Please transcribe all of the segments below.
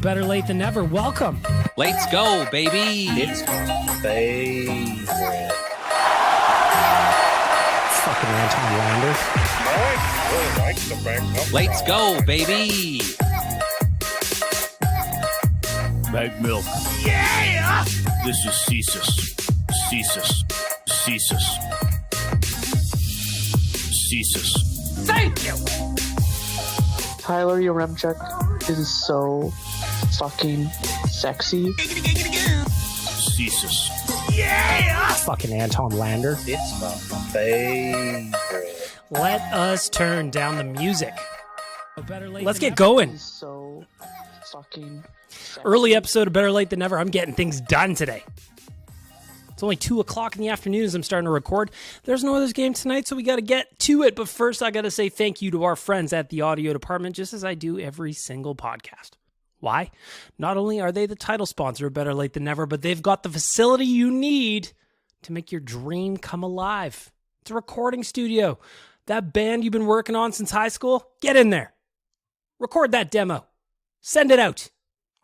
Better Late Than Never. Welcome. Let's go, baby. It's my favorite. Fucking Anton Lander. I really like the back. Let's go, baby. Bag milk. Yeah! This is Cesus. Cesus. Cesus. Cesus. Thank you. Tyler Yaremchuk is so fucking sexy. Cesus. Fucking Anton Lander. It's my favorite. Let us turn down the music. Let's get He's going. so fucking sexy. Early episode of Better Late Than Never. I'm getting things done today. It's only 2 o'clock in the afternoon as I'm starting to record. There's no Oilers game tonight, so we got to get to it. But first, I got to say thank you to our friends at the audio department, just as I do every single podcast. Why? Not only are they the title sponsor of Better Late Than Never, but they've got the facility you need to make your dream come alive. It's a recording studio. That band you've been working on since high school, get in there. Record that demo. Send it out.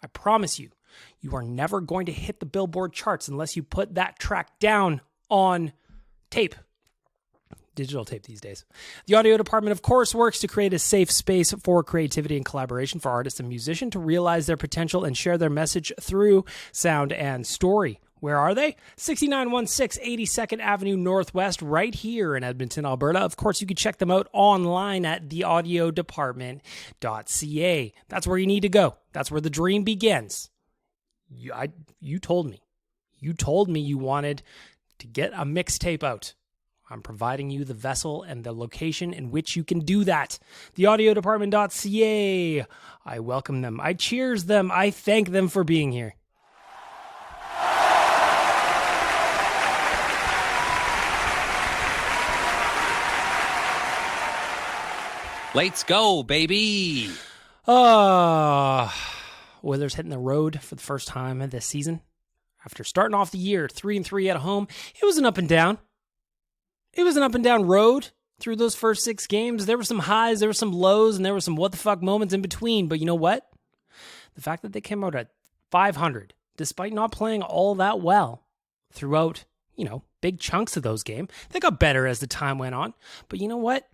I promise you, you are never going to hit the Billboard charts unless you put that track down on tape. Digital tape these days. The audio department, of course, works to create a safe space for creativity and collaboration for artists and musicians to realize their potential and share their message through sound and story. Where are they? 6916 82nd Avenue Northwest, right here in Edmonton, Alberta. Of course, you can check them out online at theaudiodepartment.ca. That's where you need to go. That's where the dream begins. You told me. You told me you wanted to get a mixtape out. I'm providing you the vessel and the location in which you can do that. Theaudiodepartment.ca. I welcome them. I cheers them. I thank them for being here. Let's go, baby. Oilers hitting the road for the first time this season. After starting off the year 3-3 at home, it was an up and down. It was an up and down road through those first 6 games. There were some highs, there were some lows, and there were some what the fuck moments in between. But you know what? The fact that they came out at 500, despite not playing all that well throughout, big chunks of those games, they got better as the time went on. But you know what?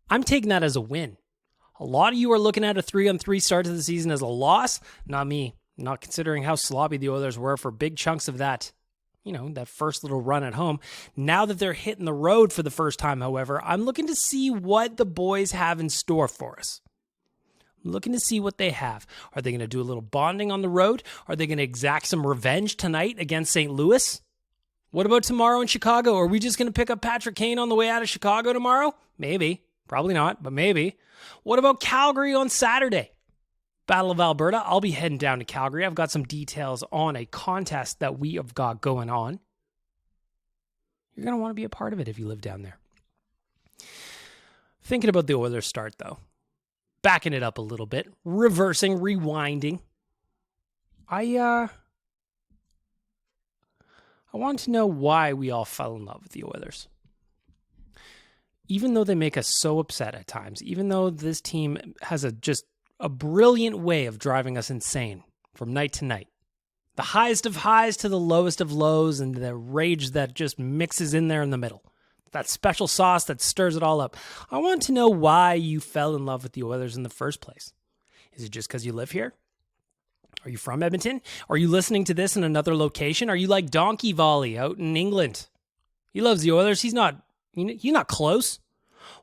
I'm taking that as a win. A lot of you are looking at a 3-3 start to the season as a loss. Not me. Not considering how sloppy the Oilers were for big chunks of that, that first little run at home. Now that they're hitting the road for the first time, however, I'm looking to see what the boys have in store for us. I'm looking to see what they have. Are they going to do a little bonding on the road? Are they going to exact some revenge tonight against St. Louis? What about tomorrow in Chicago? Are we just going to pick up Patrick Kane on the way out of Chicago tomorrow? Maybe. Probably not, but maybe. What about Calgary on Saturday? Battle of Alberta. I'll be heading down to Calgary. I've got some details on a contest that we have got going on. You're going to want to be a part of it if you live down there. Thinking about the Oilers start, though. Backing it up a little bit. Reversing, rewinding. I want to know why we all fell in love with the Oilers. Even though they make us so upset at times, even though this team has just a brilliant way of driving us insane from night to night. The highest of highs to the lowest of lows and the rage that just mixes in there in the middle. That special sauce that stirs it all up. I want to know why you fell in love with the Oilers in the first place. Is it just because you live here? Are you from Edmonton? Are you listening to this in another location? Are you like Donkey Volley out in England? He loves the Oilers. He's not close.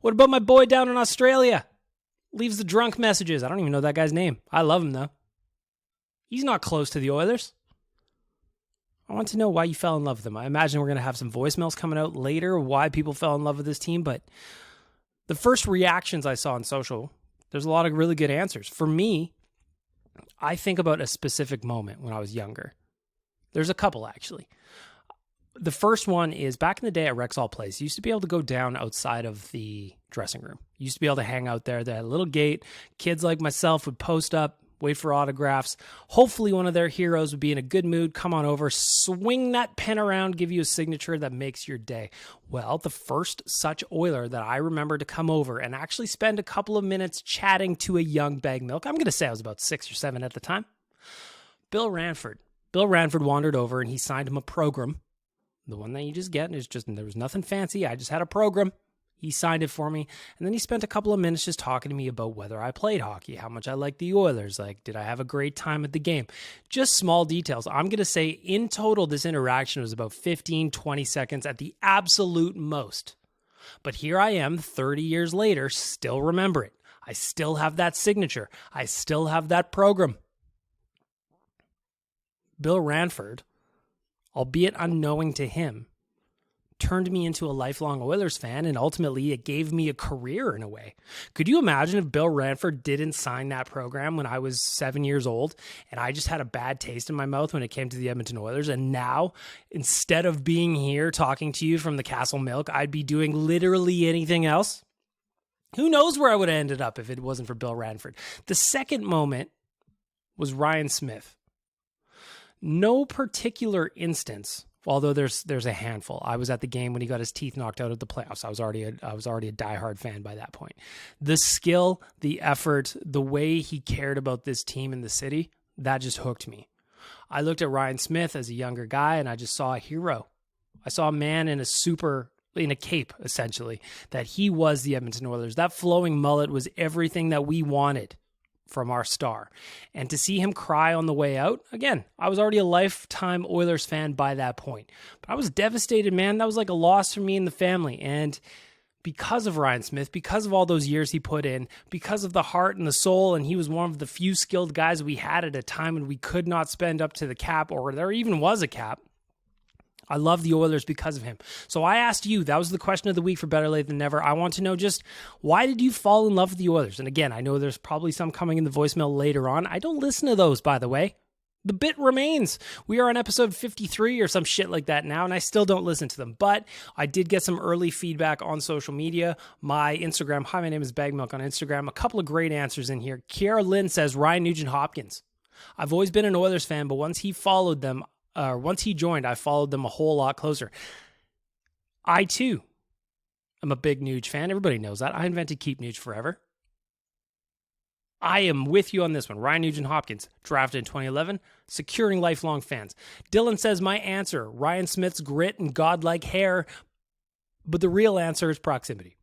What about my boy down in Australia? Leaves the drunk messages. I don't even know that guy's name. I love him, though. He's not close to the Oilers. I want to know why you fell in love with them. I imagine we're going to have some voicemails coming out later, why people fell in love with this team, but the first reactions I saw on social, there's a lot of really good answers. For me, I think about a specific moment when I was younger. There's a couple, actually. The first one is back in the day at Rexall Place. You used to be able to go down outside of the dressing room. You used to be able to hang out there. They had a little gate. Kids like myself would post up, wait for autographs. Hopefully one of their heroes would be in a good mood, come on over, swing that pen around, give you a signature that makes your day. Well, the first such Oiler that I remember to come over and actually spend a couple of minutes chatting to a young Bag Milk, I'm going to say I was about 6 or 7 at the time. Bill Ranford. Bill Ranford wandered over and he signed him a program. The one that you just get is just, there was nothing fancy. I just had a program. He signed it for me. And then he spent a couple of minutes just talking to me about whether I played hockey, how much I liked the Oilers, like, did I have a great time at the game? Just small details. I'm going to say in total, this interaction was about 15, 20 seconds at the absolute most. But here I am 30 years later, still remember it. I still have that signature. I still have that program. Bill Ranford, albeit unknowing to him, turned me into a lifelong Oilers fan, and ultimately it gave me a career in a way. Could you imagine if Bill Ranford didn't sign that program when I was 7 years old and I just had a bad taste in my mouth when it came to the Edmonton Oilers, and now instead of being here talking to you from the Castle Milk, I'd be doing literally anything else? Who knows where I would have ended up if it wasn't for Bill Ranford. The second moment was Ryan Smith. No particular instance, although there's a handful. I was at the game when he got his teeth knocked out of the playoffs. I was already a diehard fan by that point. The skill, the effort, the way he cared about this team and the city, that just hooked me. I looked at Ryan Smith as a younger guy and I just saw a hero. I saw a man in a cape, essentially, that he was the Edmonton Oilers. That flowing mullet was everything that we wanted from our star. And to see him cry on the way out, again, I was already a lifetime Oilers fan by that point. But I was devastated, man. That was like a loss for me and the family. And because of Ryan Smith, because of all those years he put in, because of the heart and the soul, and he was one of the few skilled guys we had at a time when we could not spend up to the cap, or there even was a cap, I love the Oilers because of him. So I asked you, that was the question of the week for Better Late Than Never. I want to know just, why did you fall in love with the Oilers? And again, I know there's probably some coming in the voicemail later on. I don't listen to those, by the way. The bit remains. We are on episode 53 or some shit like that now, and I still don't listen to them. But I did get some early feedback on social media. My Instagram, hi, my name is Bagmilk on Instagram. A couple of great answers in here. Kiara Lynn says, Ryan Nugent-Hopkins. I've always been an Oilers fan, but once he joined, I followed them a whole lot closer. I, too, am a big Nuge fan. Everybody knows that. I invented Keep Nuge Forever. I am with you on this one. Ryan Nugent-Hopkins, drafted in 2011, securing lifelong fans. Dylan says, my answer, Ryan Smith's grit and godlike hair, but the real answer is proximity.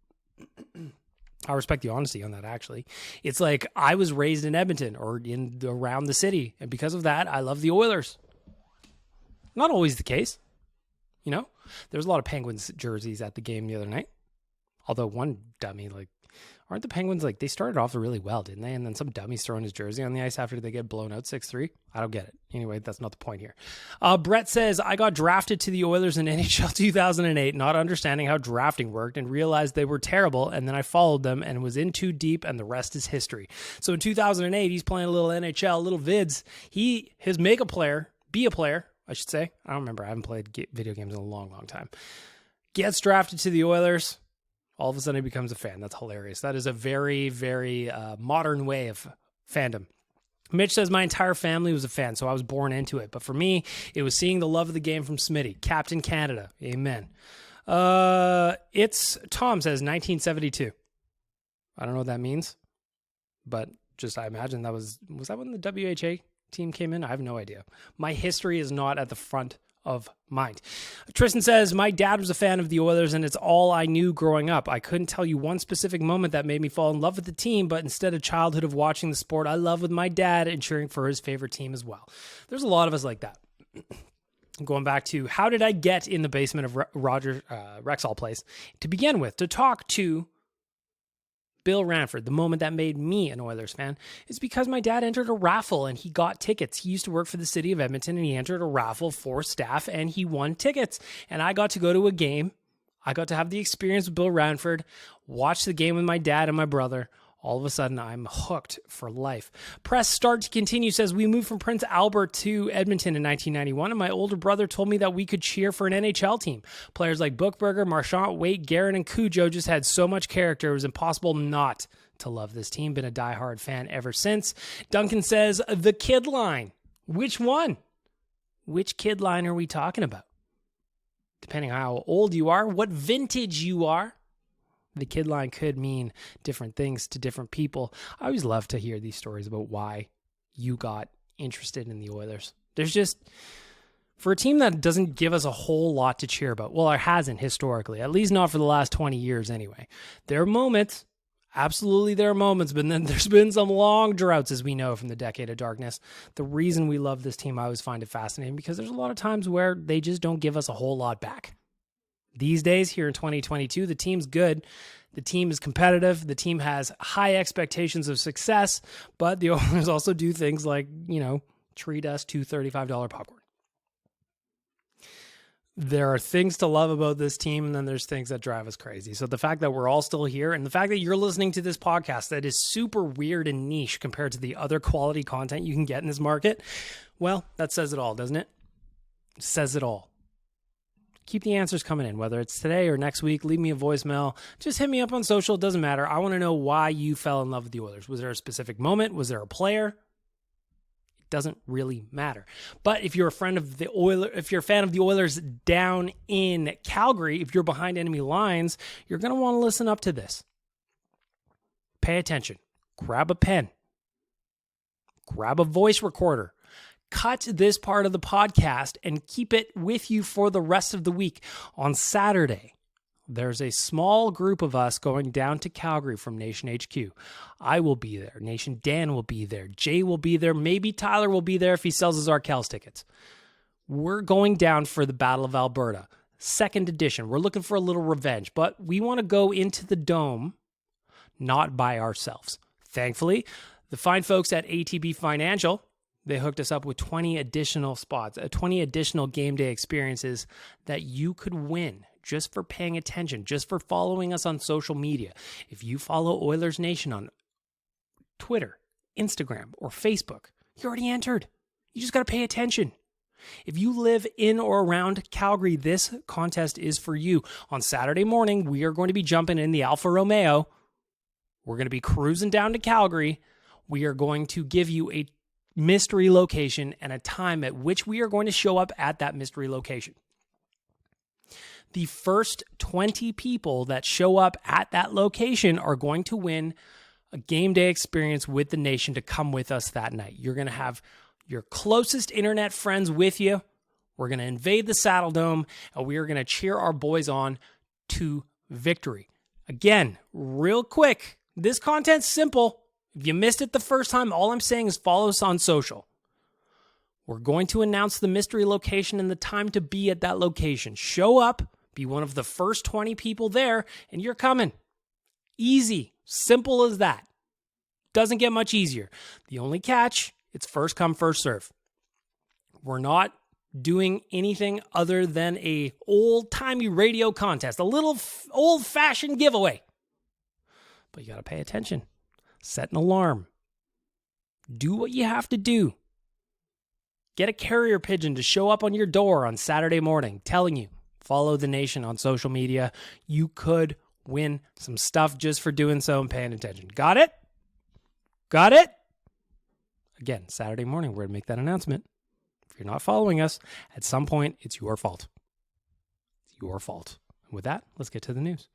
I respect the honesty on that, actually. It's like I was raised in Edmonton or around the city, and because of that, I love the Oilers. Not always the case. You know, there's a lot of Penguins jerseys at the game the other night. Although one dummy, aren't the Penguins, they started off really well, didn't they? And then some dummy's throwing his jersey on the ice after they get blown out 6-3. I don't get it. Anyway, that's not the point here. Brett says, I got drafted to the Oilers in NHL 2008, not understanding how drafting worked, and realized they were terrible, and then I followed them and was in too deep, and the rest is history. So in 2008, he's playing a little NHL, little vids. His be a player, I should say. I don't remember. I haven't played video games in a long, long time. Gets drafted to the Oilers. All of a sudden he becomes a fan. That's hilarious. That is a very, very modern way of fandom. Mitch says, my entire family was a fan, so I was born into it. But for me, it was seeing the love of the game from Smitty. Captain Canada. Amen. It's Tom says 1972. I don't know what that means, but just I imagine was that when the WHA team came in? I have no idea. My history is not at the front of mind. Tristan says, my dad was a fan of the Oilers and it's all I knew growing up. I couldn't tell you one specific moment that made me fall in love with the team, but instead of childhood of watching the sport, I love with my dad and cheering for his favorite team as well. There's a lot of us like that. Going back to, how did I get in the basement of Roger Rexall Place to begin with, to talk to Bill Ranford, the moment that made me an Oilers fan, is because my dad entered a raffle and he got tickets. He used to work for the city of Edmonton and he entered a raffle for staff and he won tickets. And I got to go to a game. I got to have the experience with Bill Ranford, watch the game with my dad and my brother. All of a sudden, I'm hooked for life. Press start to continue says, we moved from Prince Albert to Edmonton in 1991, and my older brother told me that we could cheer for an NHL team. Players like Bookberger, Marchand, Waite, Guerin, and Cujo just had so much character, it was impossible not to love this team. Been a diehard fan ever since. Duncan says, the kid line. Which one? Which kid line are we talking about? Depending on how old you are, what vintage you are. The kid line could mean different things to different people. I always love to hear these stories about why you got interested in the Oilers. There's just, for a team that doesn't give us a whole lot to cheer about, well, it hasn't historically, at least not for the last 20 years anyway. There are moments, absolutely there are moments, but then there's been some long droughts, as we know from the Decade of Darkness. The reason we love this team, I always find it fascinating, because there's a lot of times where they just don't give us a whole lot back. These days, here in 2022, the team's good. The team is competitive. The team has high expectations of success, but the Oilers also do things like, treat us to $35 popcorn. There are things to love about this team, and then there's things that drive us crazy. So the fact that we're all still here, and the fact that you're listening to this podcast that is super weird and niche compared to the other quality content you can get in this market, well, that says it all, doesn't it? It says it all. Keep the answers coming in, whether it's today or next week. Leave me a voicemail. Just hit me up on social. It doesn't matter. I want to know why you fell in love with the Oilers. Was there a specific moment? Was there a player? It doesn't really matter. But if you're a friend of the Oilers, if you're a fan of the Oilers down in Calgary, if you're behind enemy lines, you're going to want to listen up to this. Pay attention. Grab a pen. Grab a voice recorder. Cut this part of the podcast and keep it with you for the rest of the week. On Saturday, there's a small group of us going down to Calgary from Nation HQ. I will be there. Nation Dan will be there. Jay will be there. Maybe Tyler will be there if he sells his Arkells tickets. We're going down for the Battle of Alberta, 2nd edition. We're looking for a little revenge, but we want to go into the Dome not by ourselves. Thankfully, the fine folks at ATB Financial, they hooked us up with 20 additional spots, 20 additional game day experiences that you could win just for paying attention, just for following us on social media. If you follow Oilers Nation on Twitter, Instagram, or Facebook, you already entered. You just got to pay attention. If you live in or around Calgary, this contest is for you. On Saturday morning, we are going to be jumping in the Alfa Romeo. We're going to be cruising down to Calgary. We are going to give you a mystery location and a time at which we are going to show up at that mystery location. The first 20 people that show up at that location are going to win a game day experience with the Nation to come with us that night. You're going to have your closest internet friends with you. We're going to invade the Saddle Dome, and we are going to cheer our boys on to victory. Again, real quick, this content's simple. If you missed it the first time, all I'm saying is follow us on social. We're going to announce the mystery location and the time to be at that location. Show up, be one of the first 20 people there, and you're coming. Easy. Simple as that. Doesn't get much easier. The only catch, it's first come, first serve. We're not doing anything other than a old-timey radio contest, a little old-fashioned giveaway. But you got to pay attention. Set an alarm. Do what you have to do. Get a carrier pigeon to show up on your door on Saturday morning telling you, follow the Nation on social media. You could win some stuff just for doing so and paying attention. Got it? Got it? Again, Saturday morning, we're going to make that announcement. If you're not following us, at some point, it's your fault. It's your fault. And with that, let's get to the news.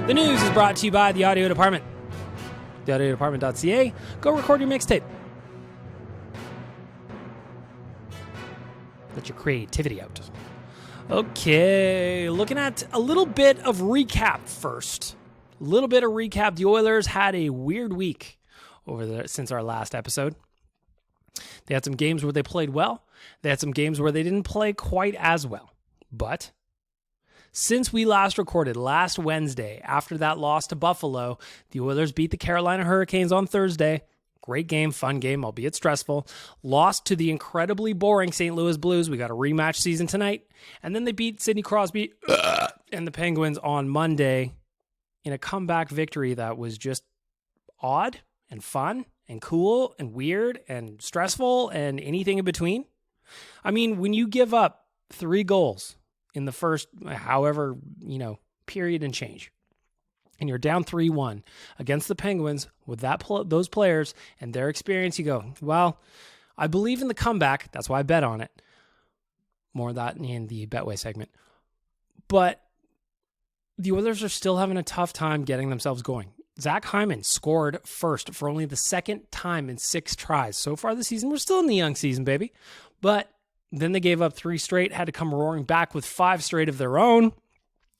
The news is brought to you by the Audio Department. TheAudioDepartment.ca. Go record your mixtape. Let your creativity out. Okay, looking at a little bit of recap first. A little bit of recap. The Oilers had a weird week since our last episode. They had some games where they played well. They had some games where they didn't play quite as well. But since we last recorded last Wednesday, after that loss to Buffalo, the Oilers beat the Carolina Hurricanes on Thursday. Great game, fun game, albeit stressful. Lost to the incredibly boring St. Louis Blues. We got a rematch season tonight. And then they beat Sidney Crosby and the Penguins on Monday in a comeback victory that was just odd and fun and cool and weird and stressful and anything in between. I mean, when you give up 3 goals in the first, however, period and change, and you're down 3-1 against the Penguins with those players and their experience, you go, well, I believe in the comeback. That's why I bet on it. More of that in the Betway segment. But the Oilers are still having a tough time getting themselves going. Zach Hyman scored first for only the second time in 6 tries. So far this season, we're still in the young season, baby. But then they gave up 3 straight, had to come roaring back with 5 straight of their own.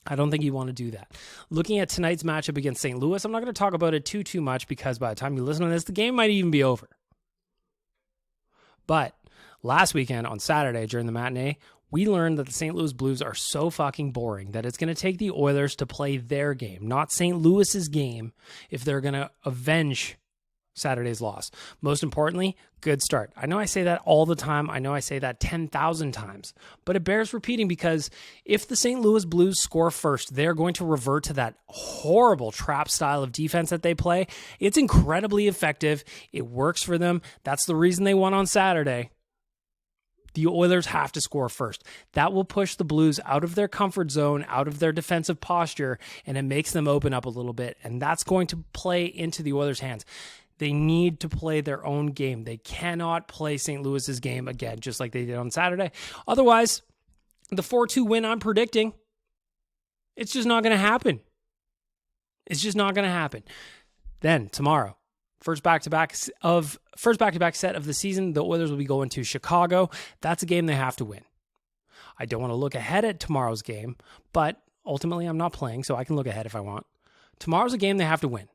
I don't think you want to do that. Looking at tonight's matchup against St. Louis, I'm not going to talk about it too much because by the time you listen to this, the game might even be over. But last weekend on Saturday during the matinee, we learned that the St. Louis Blues are so fucking boring that it's going to take the Oilers to play their game, not St. Louis's game, if they're going to avenge Saturday's loss. Most importantly, good start. I know I say that all the time. I know I say that 10,000 times, but it bears repeating because if the St. Louis Blues score first, they're going to revert to that horrible trap style of defense that they play. It's incredibly effective. It works for them. That's the reason they won on Saturday. The Oilers have to score first. That will push the Blues out of their comfort zone, out of their defensive posture, and it makes them open up a little bit. And that's going to play into the Oilers' hands. They need to play their own game. They cannot play St. Louis's game again, just like they did on Saturday. Otherwise, the 4-2 win I'm predicting, it's just not going to happen. It's just not going to happen. Then tomorrow, first back-to-back set of the season, the Oilers will be going to Chicago. That's a game they have to win. I don't want to look ahead at tomorrow's game, but ultimately I'm not playing, so I can look ahead if I want. Tomorrow's a game they have to win.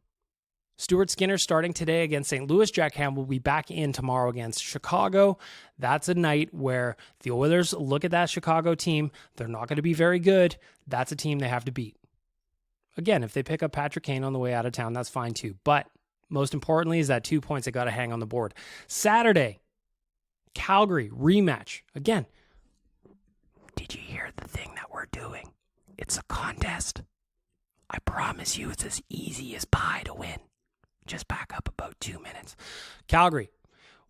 Stuart Skinner starting today against St. Louis. Jack Ham will be back in tomorrow against Chicago. That's a night where the Oilers look at that Chicago team. They're not going to be very good. That's a team they have to beat. Again, if they pick up Patrick Kane on the way out of town, that's fine too. But most importantly is that 2 points that got to hang on the board. Saturday, Calgary rematch. Again, did you hear the thing that we're doing? It's a contest. I promise you it's as easy as pie to win. Just back up about 2 minutes. Calgary,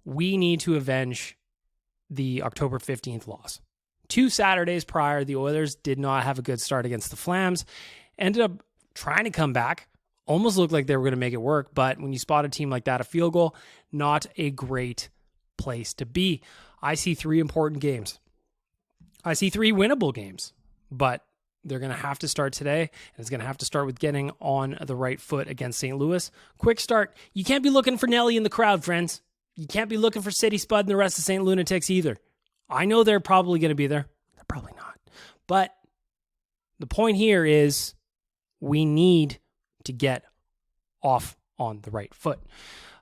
we need to avenge the October 15th loss. 2 Saturdays prior, the Oilers did not have a good start against the Flams. Ended up trying to come back. Almost looked like they were going to make it work, but when you spot a team like that, a field goal, not a great place to be. I see 3 important games. I see 3 winnable games, but they're going to have to start today, and it's going to have to start with getting on the right foot against St. Louis. Quick start. You can't be looking for Nelly in the crowd, friends. You can't be looking for City Spud and the rest of St. Lunatics either. I know they're probably going to be there. They're probably not. But the point here is we need to get off on the right foot.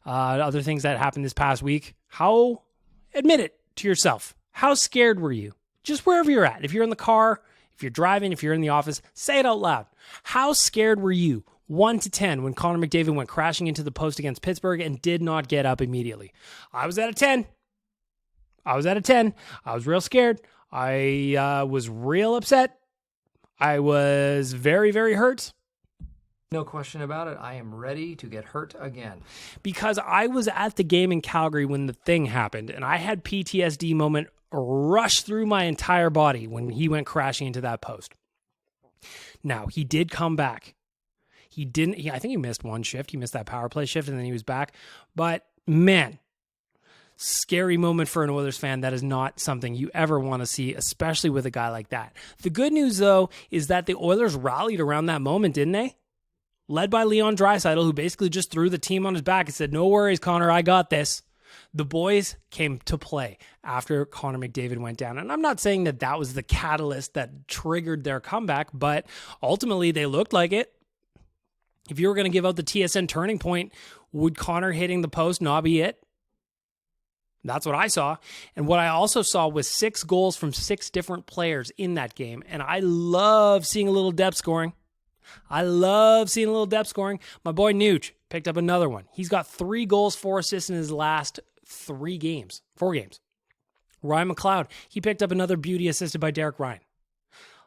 Other things that happened this past week, admit it to yourself. How scared were you? Just wherever you're at. If you're in the car, if you're driving, if you're in the office, say it out loud. How scared were you, 1 to 10, when Connor McDavid went crashing into the post against Pittsburgh and did not get up immediately? I was at a 10. I was real scared. I was real upset. I was very, very hurt. No question about it. I am ready to get hurt again. Because I was at the game in Calgary when the thing happened, and I had PTSD moment rush through my entire body when he went crashing into that post. Now, he did come back. I think he missed one shift. He missed that power play shift, and then he was back. But, man, scary moment for an Oilers fan. That is not something you ever want to see, especially with a guy like that. The good news, though, is that the Oilers rallied around that moment, didn't they? Led by Leon Draisaitl, who basically just threw the team on his back and said, "No worries, Connor, I got this." The boys came to play after Connor McDavid went down. And I'm not saying that that was the catalyst that triggered their comeback, but ultimately they looked like it. If you were going to give out the TSN turning point, would Connor hitting the post not be it? That's what I saw. And what I also saw was 6 goals from 6 different players in that game. And I love seeing a little depth scoring. My boy Nuge picked up another one. He's got 3 goals, 4 assists in his last 4 games. Ryan McLeod, he picked up another beauty assisted by Derek Ryan.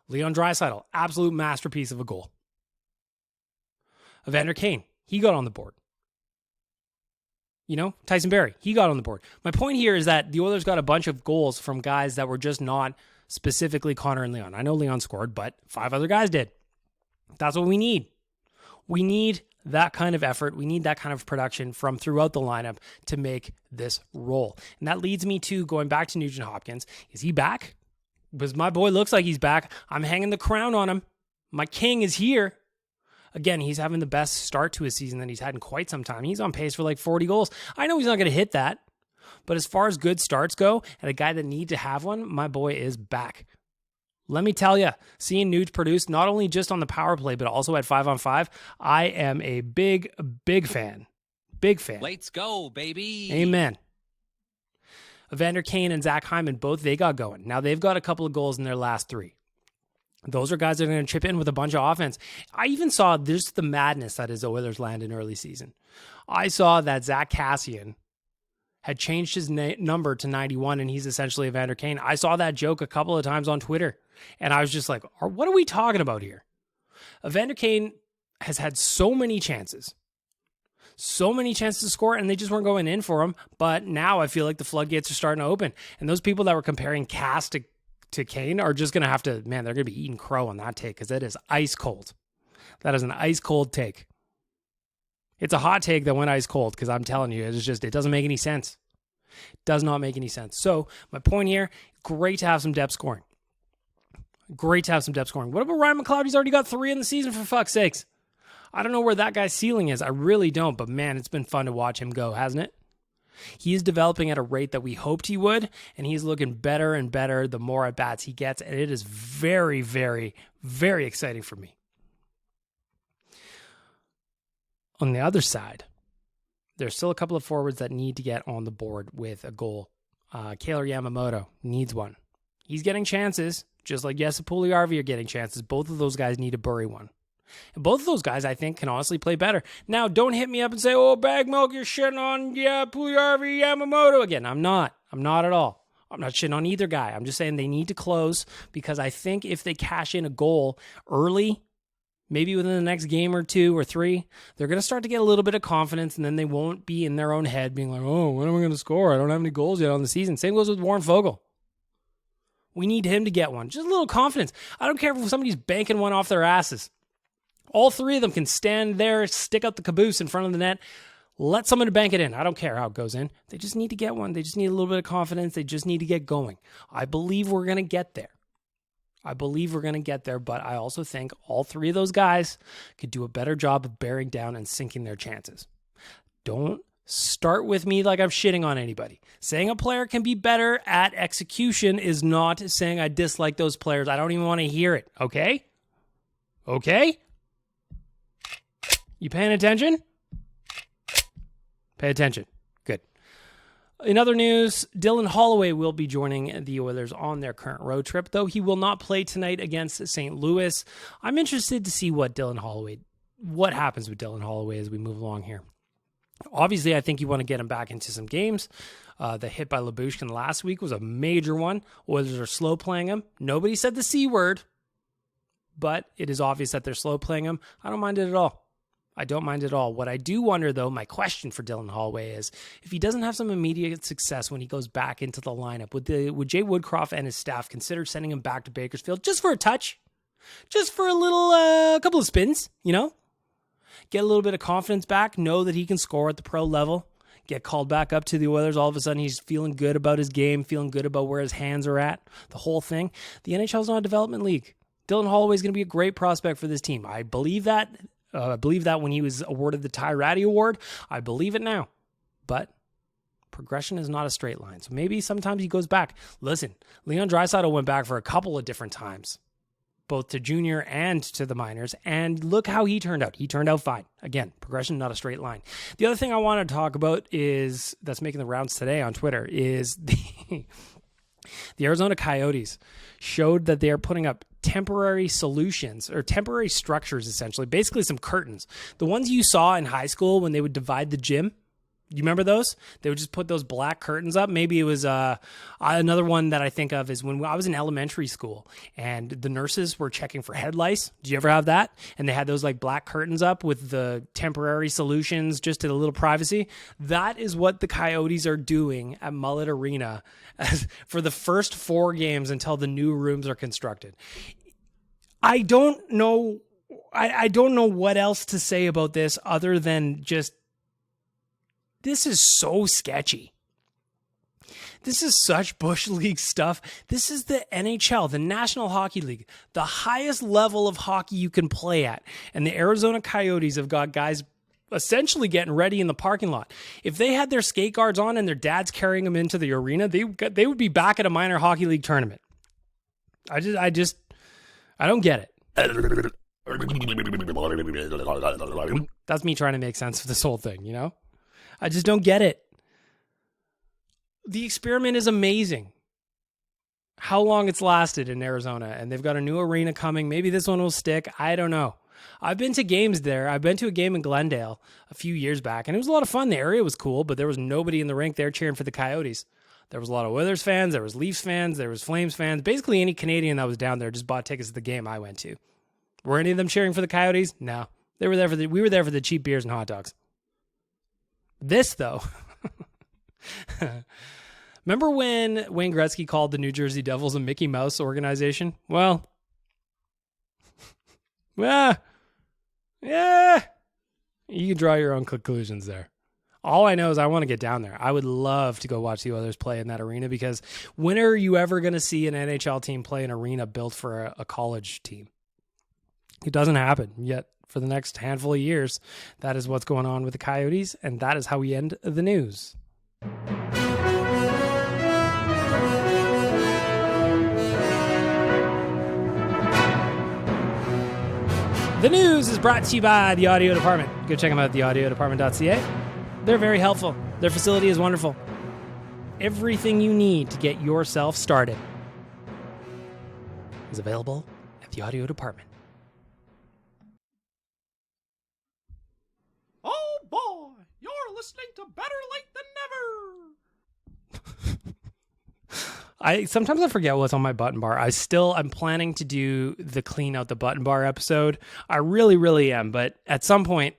Leon Draisaitl, absolute masterpiece of a goal. Evander Kane, he got on the board. Tyson Barrie, he got on the board. My point here is that the Oilers got a bunch of goals from guys that were just not specifically Connor and Leon. I know Leon scored, but 5 other guys did. That's what we need. We need that kind of effort. We need that kind of production from throughout the lineup to make this roll. And that leads me to going back to Nugent Hopkins. Is he back? Because my boy looks like he's back. I'm hanging the crown on him. My king is here. Again, he's having the best start to his season that he's had in quite some time. He's on pace for like 40 goals. I know he's not going to hit that. But as far as good starts go, and a guy that needs to have one, my boy is back. Let me tell you, seeing Nuge produce not only just on the power play, but also at 5-on-5, I am a big fan. Big fan. Let's go, baby. Amen. Evander Kane and Zach Hyman, both they got going. Now they've got a couple of goals in their last 3. Those are guys that are going to chip in with a bunch of offense. I even saw there's the madness that is Oilers land in early season. I saw that Zach Kassian had changed his number to 91, and he's essentially Evander Kane. I saw that joke a couple of times on Twitter, and I was just like, what are we talking about here? Evander Kane has had so many chances to score, and they just weren't going in for him. But now I feel like the floodgates are starting to open, and those people that were comparing Cass to Kane are just going to have to, man, they're going to be eating crow on that take, because it is ice cold. That is an ice cold take. It's a hot take that went ice cold, because I'm telling you, it doesn't make any sense. It does not make any sense. So my point here, great to have some depth scoring. What about Ryan McLeod? He's already got 3 in the season, for fuck's sakes. I don't know where that guy's ceiling is. I really don't, but man, it's been fun to watch him go, hasn't it? He is developing at a rate that we hoped he would, and he's looking better and better the more at-bats he gets, and it is very, very, very exciting for me. On the other side, there's still a couple of forwards that need to get on the board with a goal. Kailer Yamamoto needs one. He's getting chances, just like Jesse Puljujärvi are getting chances. Both of those guys need to bury one. And both of those guys, I think, can honestly play better. Now, don't hit me up and say, oh, Bag Milk, you're shitting on Puljujärvi, Yamamoto again. I'm not at all. I'm not shitting on either guy. I'm just saying they need to close, because I think if they cash in a goal early, maybe within the next game or 2 or 3, they're going to start to get a little bit of confidence, and then they won't be in their own head being like, oh, when am I going to score? I don't have any goals yet on the season. Same goes with Warren Foegele. We need him to get one. Just a little confidence. I don't care if somebody's banking one off their asses. All 3 of them can stand there, stick out the caboose in front of the net, let someone bank it in. I don't care how it goes in. They just need to get one. They just need a little bit of confidence. They just need to get going. I believe we're going to get there. But I also think all 3 of those guys could do a better job of bearing down and sinking their chances. Don't start with me like I'm shitting on anybody. Saying a player can be better at execution is not saying I dislike those players. I don't even want to hear it, okay? Okay? You paying attention? Pay attention. Good. In other news, Dylan Holloway will be joining the Oilers on their current road trip, though he will not play tonight against St. Louis. I'm interested to see what happens with Dylan Holloway as we move along here. Obviously, I think you want to get him back into some games. The hit by Lyubushkin last week was a major one. Oilers are slow playing him. Nobody said the C word, but it is obvious that they're slow playing him. I don't mind it at all. What I do wonder, though, my question for Dylan Holloway is, if he doesn't have some immediate success when he goes back into the lineup, would Jay Woodcroft and his staff consider sending him back to Bakersfield just for a touch? Just for a little, couple of spins, Get a little bit of confidence back, know that he can score at the pro level, get called back up to the Oilers. All of a sudden, he's feeling good about his game, feeling good about where his hands are at, the whole thing. The NHL is not a development league. Dylan Holloway is going to be a great prospect for this team. I believe that. I believe that when he was awarded the Ty Ratty Award. I believe it now. But progression is not a straight line. So maybe sometimes he goes back. Listen, Leon Draisaitl went back for a couple of different times, both to junior and to the minors, and look how he turned out. He turned out fine. Again, progression, not a straight line. The other thing I want to talk about that's making the rounds today on Twitter is the Arizona Coyotes showed that they are putting up temporary solutions or temporary structures, essentially, basically some curtains. The ones you saw in high school when they would divide the gym. You remember those? They would just put those black curtains up. Maybe it was another one that I think of is when I was in elementary school and the nurses were checking for head lice. Did you ever have that? And they had those like black curtains up with the temporary solutions just to a little privacy. That is what the Coyotes are doing at Mullet Arena for the first 4 games until the new rooms are constructed. I don't know what else to say about this other than just, this is so sketchy. This is such Bush League stuff. This is the NHL, the National Hockey League, the highest level of hockey you can play at. And the Arizona Coyotes have got guys essentially getting ready in the parking lot. If they had their skate guards on and their dad's carrying them into the arena, they would be back at a minor hockey league tournament. I don't get it. That's me trying to make sense of this whole thing, you know? I just don't get it. The experiment is amazing. How long it's lasted in Arizona, and they've got a new arena coming. Maybe this one will stick. I don't know. I've been to games there. I've been to a game in Glendale a few years back, and it was a lot of fun. The area was cool, but there was nobody in the rink there cheering for the Coyotes. There was a lot of Oilers fans, there was Leafs fans, there was Flames fans. Basically, any Canadian that was down there just bought tickets to the game I went to. Were any of them cheering for the Coyotes? No. We were there for the cheap beers and hot dogs. This, though... Remember when Wayne Gretzky called the New Jersey Devils a Mickey Mouse organization? Well, yeah, you can draw your own conclusions there. All I know is I want to get down there. I would love to go watch the Oilers play in that arena, because when are you ever going to see an NHL team play an arena built for a college team? It doesn't happen yet. For the next handful of years, that is what's going on with the Coyotes, and that is how we end the news. The news is brought to you by the Audio Department. Go check them out at theaudiodepartment.ca. They're very helpful. Their facility is wonderful. Everything you need to get yourself started is available at the Audio Department. Oh boy, you're listening to Better Late Than Never. Sometimes I forget what's on my button bar. I'm planning to do the clean out the button bar episode. I really, really am. But at some point,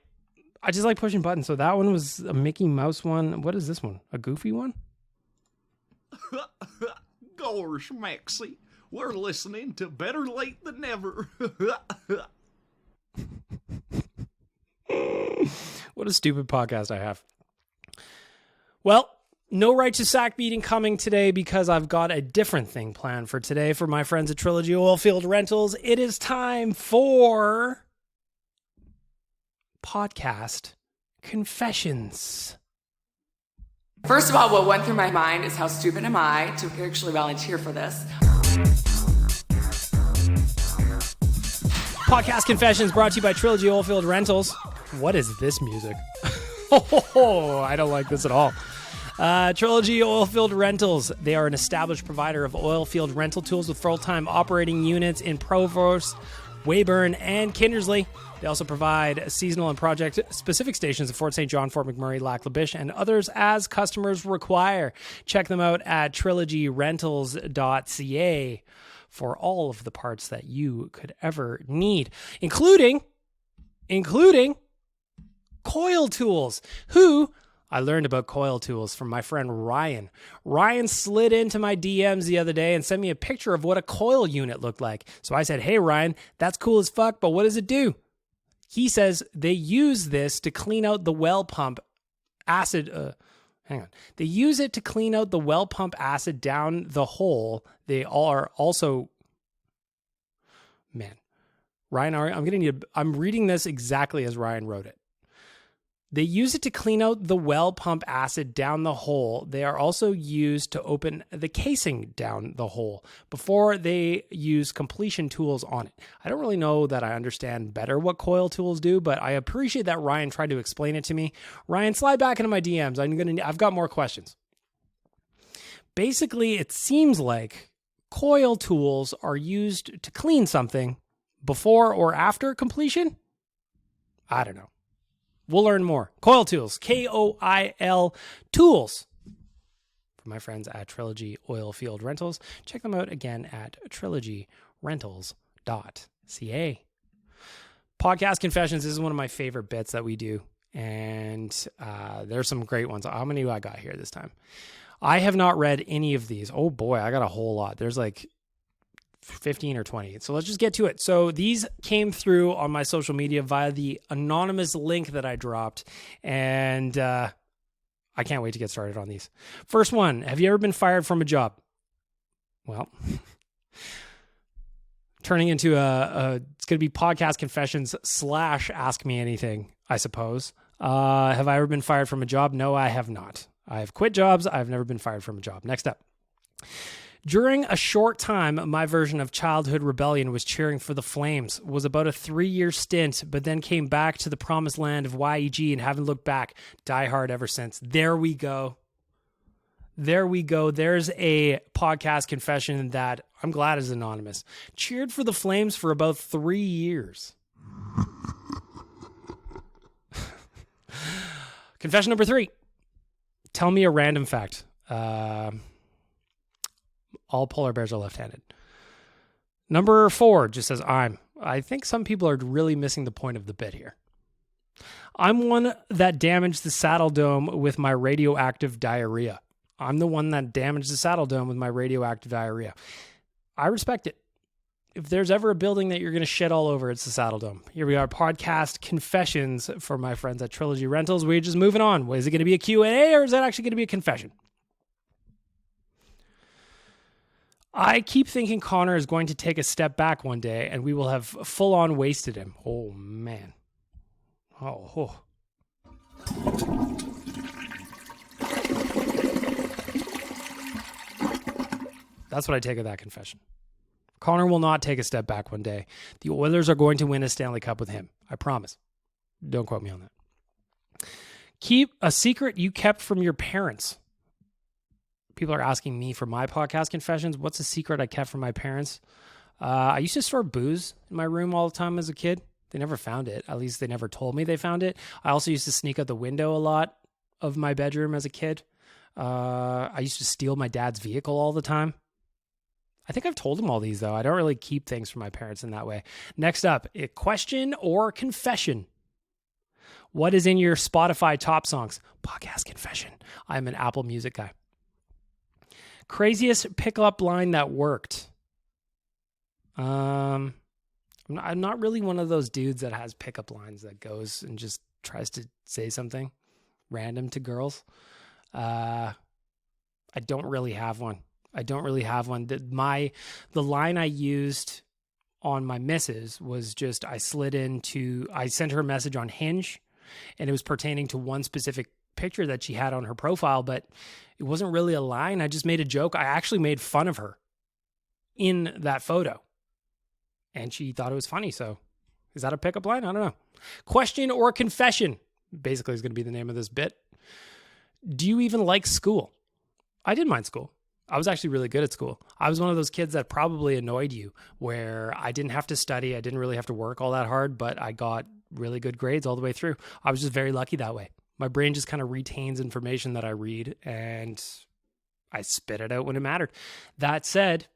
I just like pushing buttons. So that one was a Mickey Mouse one. What is this one? A Goofy one? Gosh, Maxie, we're listening to Better Late Than Never. What a stupid podcast I have. Well, no righteous sack beating coming today, because I've got a different thing planned for today for my friends at Trilogy Oilfield Rentals. It is time for podcast confessions. First of all, what went through my mind is how stupid am I to actually volunteer for this? Podcast confessions brought to you by Trilogy Oilfield Rentals. What is this music? I don't like this at all. Trilogy Oilfield Rentals. They are an established provider of oilfield rental tools with full-time operating units in Provost, Weyburn, and Kindersley. They also provide seasonal and project-specific stations at Fort St. John, Fort McMurray, Lac La Biche, and others as customers require. Check them out at trilogyrentals.ca for all of the parts that you could ever need, including coil tools. I learned about coil tools from my friend Ryan. Ryan slid into my DMs the other day and sent me a picture of what a coil unit looked like. So I said, hey, Ryan, that's cool as fuck, but what does it do? He says they use this to clean out the well pump acid. They use it to clean out the well pump acid down the hole. They are also... Man, Ryan, I'm reading this exactly as Ryan wrote it. They use it to clean out the well pump acid down the hole. They are also used to open the casing down the hole before they use completion tools on it. I don't really know that I understand better what coil tools do, but I appreciate that Ryan tried to explain it to me. Ryan, slide back into my DMs. I've got more questions. Basically, it seems like coil tools are used to clean something before or after completion. I don't know. We'll learn more. Coil tools, Koil tools. From my friends at Trilogy Oilfield Rentals. Check them out again at trilogyrentals.ca. Podcast confessions. This is one of my favorite bits that we do. And there's some great ones. How many do I got here this time? I have not read any of these. Oh boy, I got a whole lot. There's like 15 or 20. So let's just get to it. So these came through on my social media via the anonymous link that I dropped. And I can't wait to get started on these. First one, have you ever been fired from a job? Well, turning into it's going to be podcast confessions / ask me anything, I suppose. Have I ever been fired from a job? No, I have not. I have quit jobs. I've never been fired from a job. Next up. During a short time, my version of childhood rebellion was cheering for the Flames. Was about a 3-year stint, but then came back to the promised land of YEG and haven't looked back. Die hard ever since. There we go. There we go. There's a podcast confession that I'm glad is anonymous. Cheered for the Flames for about 3 years. Confession number 3. Tell me a random fact. All polar bears are left-handed. Number 4 just says I think some people are really missing the point of the bit here. I'm one that damaged the Saddle Dome with my radioactive diarrhea. I'm the one that damaged the Saddle Dome with my radioactive diarrhea. I respect it. If there's ever a building that you're going to shit all over, it's the Saddle Dome. Here we are, podcast confessions for my friends at Trilogy Rentals. We're just moving on. Is it going to be a Q&A or is that actually going to be a confession? I keep thinking Connor is going to take a step back one day and we will have full-on wasted him. Oh, man. Oh. That's what I take of that confession. Connor will not take a step back one day. The Oilers are going to win a Stanley Cup with him. I promise. Don't quote me on that. Keep a secret you kept from your parents. People are asking me for my podcast confessions. What's a secret I kept from my parents? I used to store booze in my room all the time as a kid. They never found it. At least they never told me they found it. I also used to sneak out the window a lot of my bedroom as a kid. I used to steal my dad's vehicle all the time. I think I've told him all these, though. I don't really keep things from my parents in that way. Next up, a question or confession. What is in your Spotify top songs? Podcast confession. I'm an Apple Music guy. Craziest pickup line that worked. I'm not really one of those dudes that has pickup lines that goes and just tries to say something random to girls. I don't really have one. The line I used on my missus was just I sent her a message on Hinge, and it was pertaining to one specific picture that she had on her profile, but it wasn't really a line. I just made a joke. I actually made fun of her in that photo, and she thought it was funny. So is that a pickup line? I don't know. Question or confession basically is going to be the name of this bit. Do you even like school? I didn't mind school. I was actually really good at school. I was one of those kids that probably annoyed you, where I didn't have to study. I didn't really have to work all that hard, but I got really good grades all the way through. I was just very lucky that way. My brain just kind of retains information that I read, and I spit it out when it mattered. That said,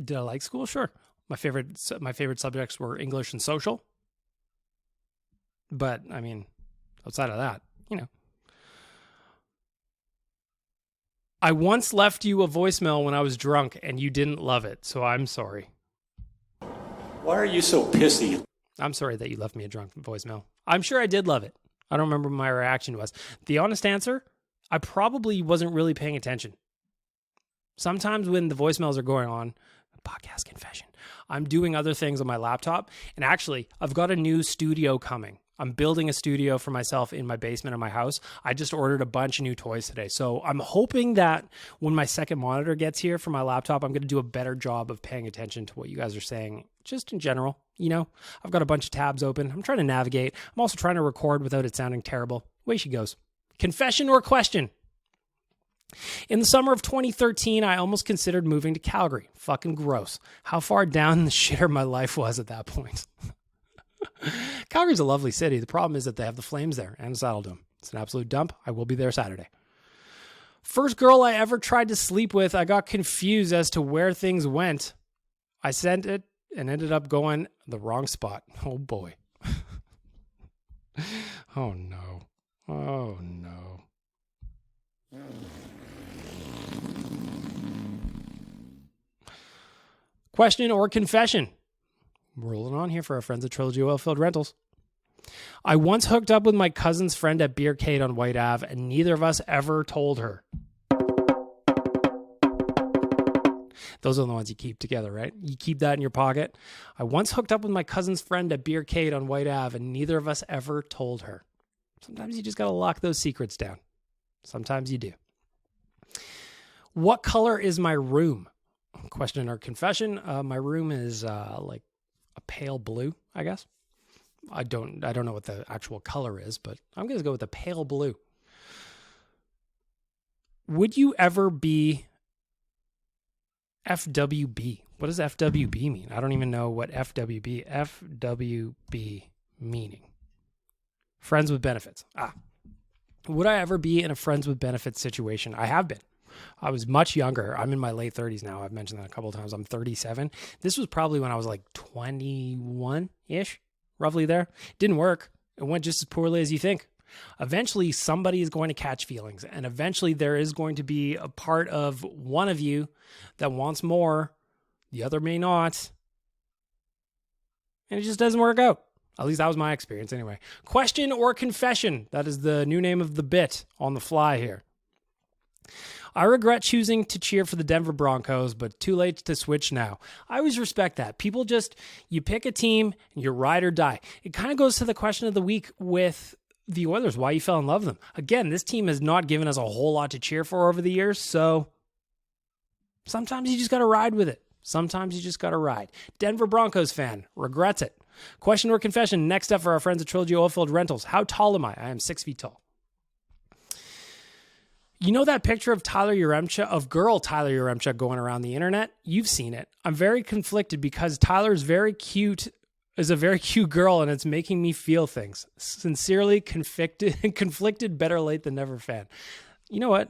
did I like school? Sure. My favorite subjects were English and social. But, I mean, outside of that, I once left you a voicemail when I was drunk and you didn't love it, so I'm sorry. Why are you so pissy? I'm sorry that you left me a drunk voicemail. I'm sure I did love it. I don't remember what my reaction was. The honest answer, I probably wasn't really paying attention. Sometimes when the voicemails are going on, podcast confession, I'm doing other things on my laptop. And actually, I've got a new studio coming. I'm building a studio for myself in my basement of my house. I just ordered a bunch of new toys today. So I'm hoping that when my second monitor gets here for my laptop, I'm going to do a better job of paying attention to what you guys are saying, just in general. I've got a bunch of tabs open. I'm trying to navigate. I'm also trying to record without it sounding terrible. Away she goes. Confession or question? In the summer of 2013, I almost considered moving to Calgary. Fucking gross. How far down the shitter my life was at that point. Calgary's a lovely city. The problem is that they have the Flames there and a Saddle Dome. It's an absolute dump. I will be there Saturday. First girl I ever tried to sleep with, I got confused as to where things went. I sent it and ended up going the wrong spot. Oh boy. Oh no. Oh no. Question or confession? Rolling on here for our friends at Trilogy Oilfield Rentals. I once hooked up with my cousin's friend at Beercade on White Ave, and neither of us ever told her. Those are the ones you keep together, right? You keep that in your pocket. I once hooked up with my cousin's friend at Beercade on White Ave, and neither of us ever told her. Sometimes you just got to lock those secrets down. Sometimes you do. What color is my room? Question or confession. My room is like a pale blue, I guess. I don't know what the actual color is, but I'm going to go with a pale blue. Would you ever be FWB? What does FWB mean? I don't even know what FWB meaning. Friends with benefits. Would I ever be in a friends with benefits situation? I have been. I was much younger. I'm in my late 30s now. I've mentioned that a couple of times. I'm 37. This was probably when I was like 21-ish, roughly there. Didn't work. It went just as poorly as you think. Eventually, somebody is going to catch feelings, and eventually there is going to be a part of one of you that wants more. The other may not. And it just doesn't work out. At least that was my experience anyway. Question or confession? That is the new name of the bit on the fly here. I regret choosing to cheer for the Denver Broncos, but too late to switch now. I always respect that. People just, you pick a team and you ride or die. It kind of goes to the question of the week with the Oilers, why you fell in love with them. Again, this team has not given us a whole lot to cheer for over the years, so sometimes you just got to ride with it. Sometimes you just got to ride. Denver Broncos fan, regrets it. Question or confession, next up for our friends at Trilogy Oilfield Rentals. How tall am I? I am 6 feet tall. You know that picture of Tyler Yaremchuk going around the internet? You've seen it. I'm very conflicted because Tyler is a very cute girl, and it's making me feel things. Sincerely, conflicted Better Late Than Never fan. You know what?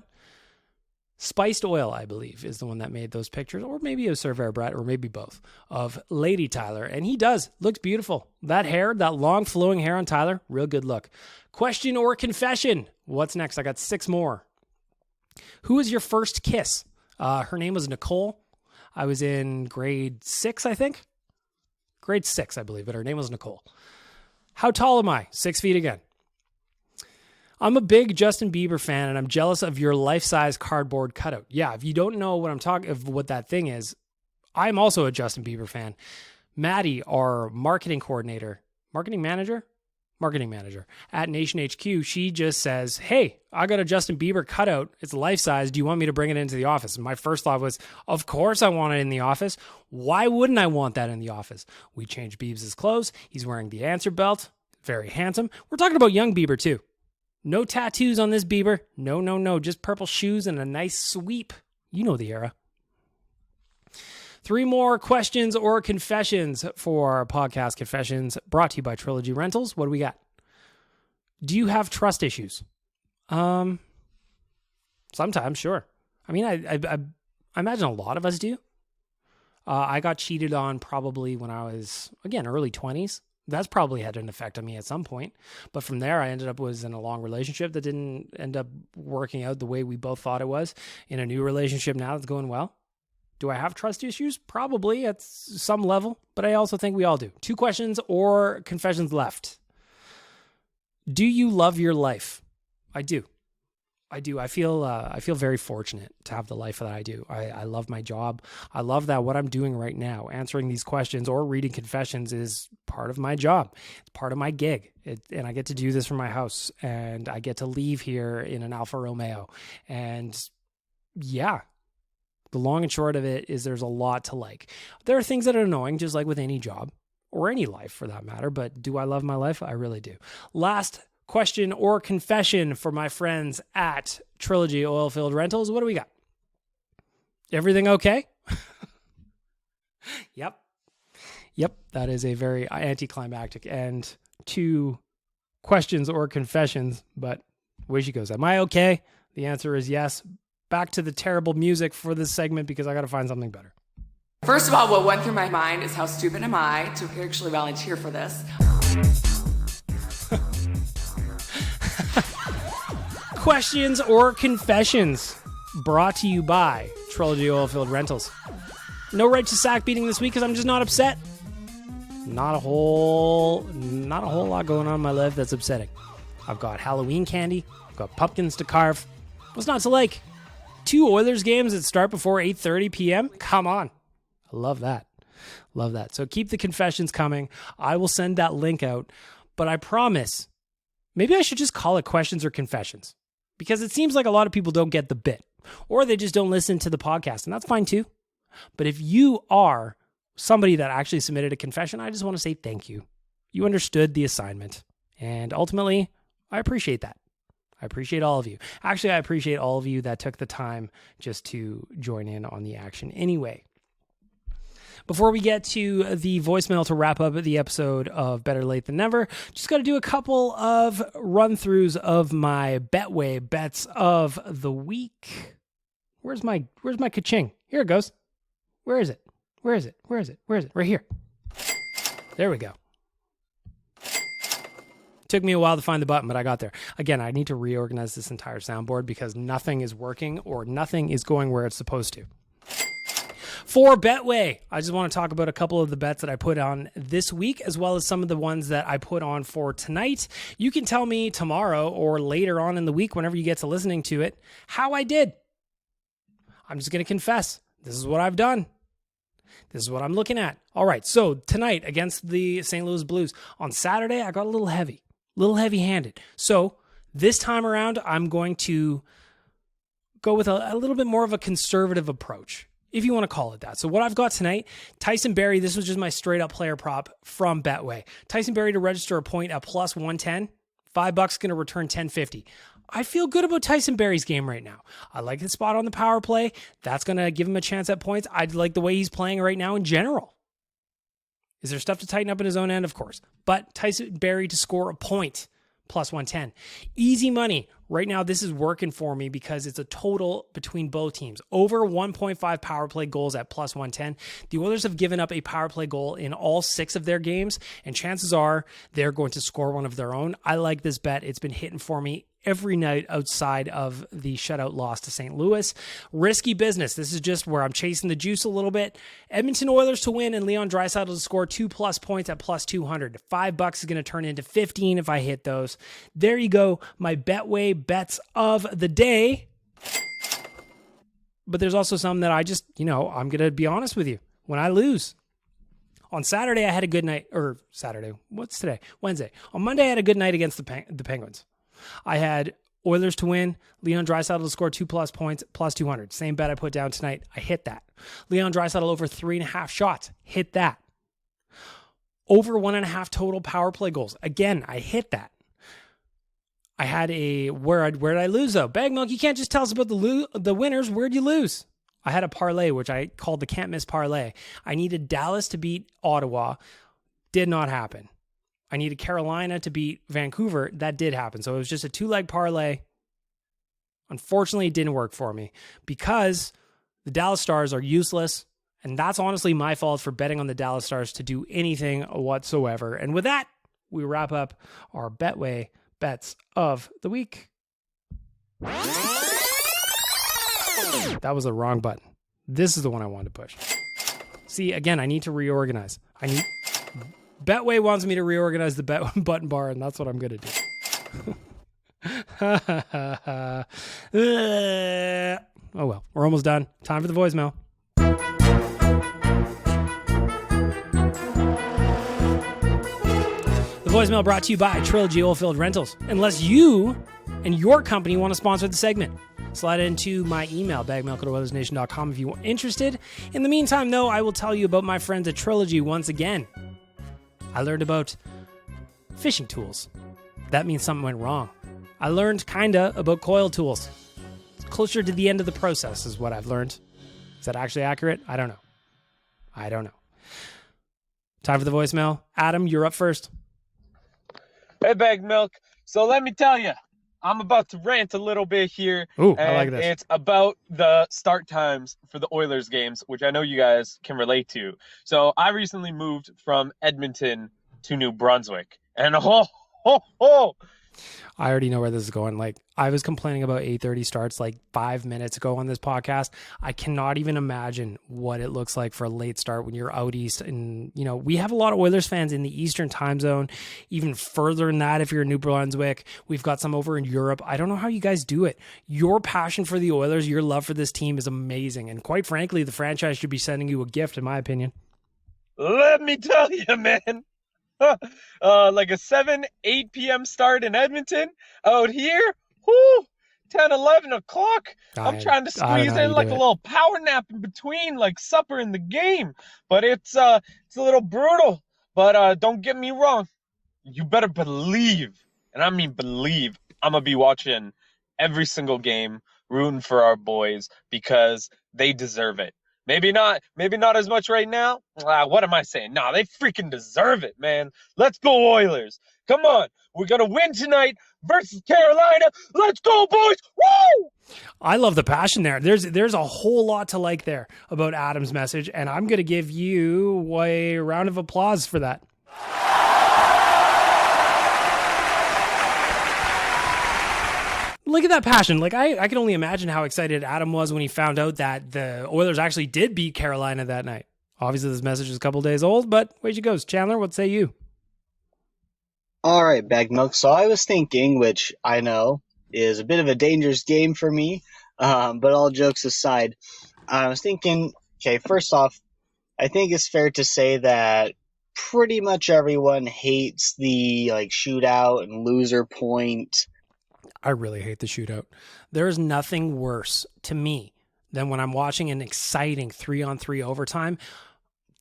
Spiced Oil, I believe, is the one that made those pictures, or maybe it was Surveyor Brett, or maybe both, of Lady Tyler. And he looks beautiful. That hair, that long flowing hair on Tyler, real good look. Question or confession? What's next? I got 6 more. Who was your first kiss? Her name was Nicole. I was in grade 6, I think. Grade 6, I believe, but her name was Nicole. How tall am I? 6 feet again. I'm a big Justin Bieber fan, and I'm jealous of your life-size cardboard cutout. Yeah, if you don't know what that thing is, I'm also a Justin Bieber fan. Maddie, our marketing manager at Nation HQ, she just says, hey, I got a Justin Bieber cutout. It's life-size. Do you want me to bring it into the office? And my first thought was, of course I want it in the office. Why wouldn't I want that in the office? We changed Biebs' clothes. He's wearing the answer belt. Very handsome. We're talking about young Bieber, too. No tattoos on this Bieber. No. Just purple shoes and a nice sweep. You know the era. 3 more questions or confessions for our podcast confessions brought to you by Trilogy Rentals. What do we got? Do you have trust issues? Sometimes, sure. I mean, I imagine a lot of us do. I got cheated on probably when I was, again, early 20s. That's probably had an effect on me at some point. But from there, I was in a long relationship that didn't end up working out the way we both thought it was. In a new relationship now that's going well. Do I have trust issues? Probably at some level, but I also think we all do. 2 questions or confessions left. Do you love your life? I do. I feel very fortunate to have the life that I do. I love my job. I love that what I'm doing right now, answering these questions or reading confessions, is part of my job. It's part of my gig. And I get to do this from my house, and I get to leave here in an Alfa Romeo. And yeah, the long and short of it is there's a lot to like. There are things that are annoying, just like with any job or any life for that matter. But do I love my life? I really do. Last question or confession for my friends at Trilogy Oilfield Rentals. What do we got? Everything okay? Yep. That is a very anticlimactic end to questions or confessions, but away she goes. Am I okay? The answer is yes. Back to the terrible music for this segment because I got to find something better. First of all, what went through my mind is how stupid am I to actually volunteer for this? Questions or confessions brought to you by Trilogy Oilfield Rentals. No right to sack beating this week because I'm just not upset. Not a whole not a whole lot going on in my life that's upsetting. I've got Halloween candy. I've got pumpkins to carve. What's not to like? 2 Oilers games that start before 8:30 p.m.? Come on. I love that. Love that. So keep the confessions coming. I will send that link out. But I promise, maybe I should just call it questions or confessions. Because it seems like a lot of people don't get the bit. Or they just don't listen to the podcast. And that's fine too. But if you are somebody that actually submitted a confession, I just want to say thank you. You understood the assignment. And ultimately, I appreciate that. I appreciate all of you. Actually, I appreciate all of you that took the time just to join in on the action anyway. Before we get to the voicemail to wrap up the episode of Better Late Than Never, just got to do a couple of run-throughs of my Betway bets of the week. Where's my ka-ching? Here it goes. Where is it? Where is it? Where is it? Where is it? Right here. There we go. Took me a while to find the button, but I got there. Again, I need to reorganize this entire soundboard because nothing is working or nothing is going where it's supposed to. For Betway, I just want to talk about a couple of the bets that I put on this week, as well as some of the ones that I put on for tonight. You can tell me tomorrow or later on in the week, whenever you get to listening to it, how I did. I'm just going to confess. This is what I've done. This is what I'm looking at. All right, so tonight against the St. Louis Blues. On Saturday, I got a little heavy-handed. So this time around, I'm going to go with a little bit more of a conservative approach, if you want to call it that. So what I've got tonight, Tyson Barrie, this was just my straight-up player prop from Betway. Tyson Barrie to register a point at plus 110, $5 going to return $10.50. I feel good about Tyson Barrie's game right now. I like his spot on the power play. That's going to give him a chance at points. I like the way he's playing right now in general. Is there stuff to tighten up in his own end? Of course. But Tyson Barrie to score a point, plus 110. Easy money. Right now, this is working for me because it's a total between both teams. Over 1.5 power play goals at plus 110. The Oilers have given up a power play goal in all 6 of their games, and chances are they're going to score one of their own. I like this bet. It's been hitting for me every night outside of the shutout loss to St. Louis. Risky business. This is just where I'm chasing the juice a little bit. Edmonton Oilers to win and Leon Draisaitl to score 2+ points at plus 200. $5 is going to turn into 15 if I hit those. There you go. My Betway bets of the day. But there's also some that I just, I'm going to be honest with you. When I lose, on Saturday, I had a good night, or Saturday, what's today? Wednesday. On Monday, I had a good night against the Penguins. I had Oilers to win, Leon Draisaitl to score 2+ points, plus 200. Same bet I put down tonight. I hit that. Leon Draisaitl over 3.5 shots. Hit that. Over 1.5 total power play goals. Again, I hit that. I had where did I lose though? Bag Milk, you can't just tell us about the winners. Where'd you lose? I had a parlay, which I called the can't miss parlay. I needed Dallas to beat Ottawa. Did not happen. I needed Carolina to beat Vancouver. That did happen. So it was just a 2-leg parlay. Unfortunately, it didn't work for me because the Dallas Stars are useless. And that's honestly my fault for betting on the Dallas Stars to do anything whatsoever. And with that, we wrap up our Betway bets of the week. That was the wrong button. This is the one I wanted to push. See, again, I need to reorganize. Betway wants me to reorganize the button bar, and that's what I'm going to do. Oh well, we're almost done. Time for the voicemail. The voicemail brought to you by Trilogy Oilfield Rentals. Unless you and your company want to sponsor the segment, slide into my email, bagmilk@oilersnation.com if you're interested. In the meantime, though, I will tell you about my friends at Trilogy once again. I learned about fishing tools. That means something went wrong. I learned kinda about coil tools. It's closer to the end of the process is what I've learned. Is that actually accurate? I don't know. Time for the voicemail. Adam, you're up first. Hey, Bag Milk. So let me tell you, I'm about to rant a little bit here. Ooh, I like this. It's about the start times for the Oilers games, which I know you guys can relate to. So I recently moved from Edmonton to New Brunswick. And I already know where this is going. Like, I was complaining about 8:30 starts like 5 minutes ago on this podcast. I cannot even imagine what it looks like for a late start when you're out east. And, you know, we have a lot of Oilers fans in the Eastern time zone, even further than that if you're in New Brunswick. We've got some over in Europe. I don't know how you guys do it. Your passion for the Oilers, your love for this team is amazing. And quite frankly, the franchise should be sending you a gift, in my opinion. Let me tell you, man. Like a 8 p.m. start in Edmonton. Out here, 10, 11 o'clock. I'm trying to squeeze in like a little power nap in between, like supper in the game. But it's a little brutal. But don't get me wrong. You better believe, and I mean believe, I'm going to be watching every single game, rooting for our boys because they deserve it. Maybe not as much right now. What am I saying? Nah, they freaking deserve it, man. Let's go Oilers. Come on. We're going to win tonight versus Carolina. Let's go, boys. Woo! I love the passion there. There's a whole lot to like there about Adam's message, and I'm going to give you a round of applause for that. Look at that passion. Like, I can only imagine how excited Adam was when he found out that the Oilers actually did beat Carolina that night. Obviously, this message is a couple days old, but way she goes. Chandler, what say you? All right, Bag Milk. So I was thinking, which I know is a bit of a dangerous game for me, but all jokes aside, I was thinking, okay, first off, I think it's fair to say that pretty much everyone hates the shootout and loser point. I really hate the shootout. There is nothing worse to me than when I'm watching an exciting 3-on-3 overtime,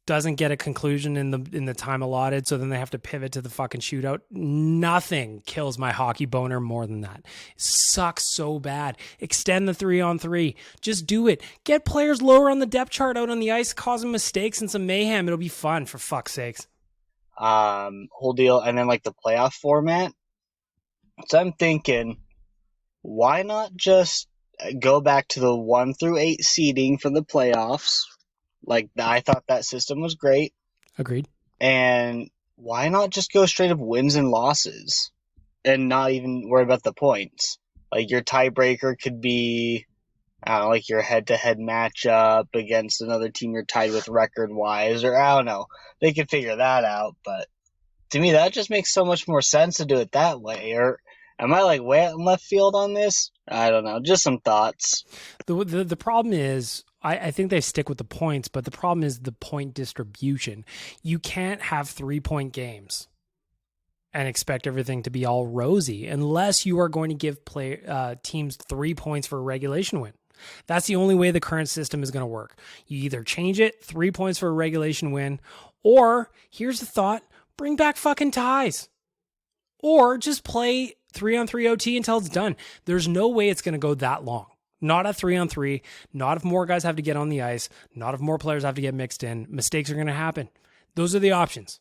doesn't get a conclusion in the time allotted, so then they have to pivot to the fucking shootout. Nothing kills my hockey boner more than that. It sucks so bad. Extend the 3-on-3. Just do it. Get players lower on the depth chart out on the ice, causing mistakes and some mayhem. It'll be fun, for fuck's sakes. Whole deal. And then the playoff format. So I'm thinking, why not just go back to the 1 through 8 seeding for the playoffs? I thought that system was great. Agreed. And why not just go straight up wins and losses and not even worry about the points? Your tiebreaker could be, I don't know, your head-to-head matchup against another team you're tied with record-wise, or I don't know. They could figure that out, but to me, that just makes so much more sense to do it that way. Or am I way out in left field on this? I don't know. Just some thoughts. The problem is, I think they stick with the points, but the problem is the point distribution. You can't have 3-point games and expect everything to be all rosy unless you are going to give teams 3 points for a regulation win. That's the only way the current system is going to work. You either change it, 3 points for a regulation win, or here's the thought, bring back fucking ties. Or just play 3-on-3 OT until it's done. There's no way it's going to go that long. Not at 3-on-3, not if more guys have to get on the ice, not if more players have to get mixed in. Mistakes are going to happen. Those are the options.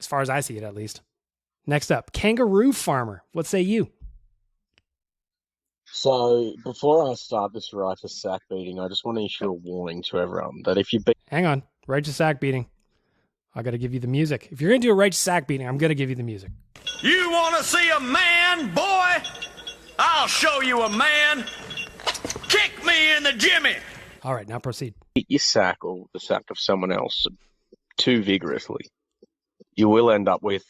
As far as I see it, at least. Next up, Kangaroo Farmer. What say you? So, before I start this righteous sack beating, I just want to issue a warning to everyone that if you beat... Hang on. Righteous sack beating. I got to give you the music. If you're going to do a righteous sack beating, I'm going to give you the music. You want to see a man, boy? I'll show you a man. Kick me in the jimmy. All right, now proceed. Beat your sack or the sack of someone else too vigorously, you will end up with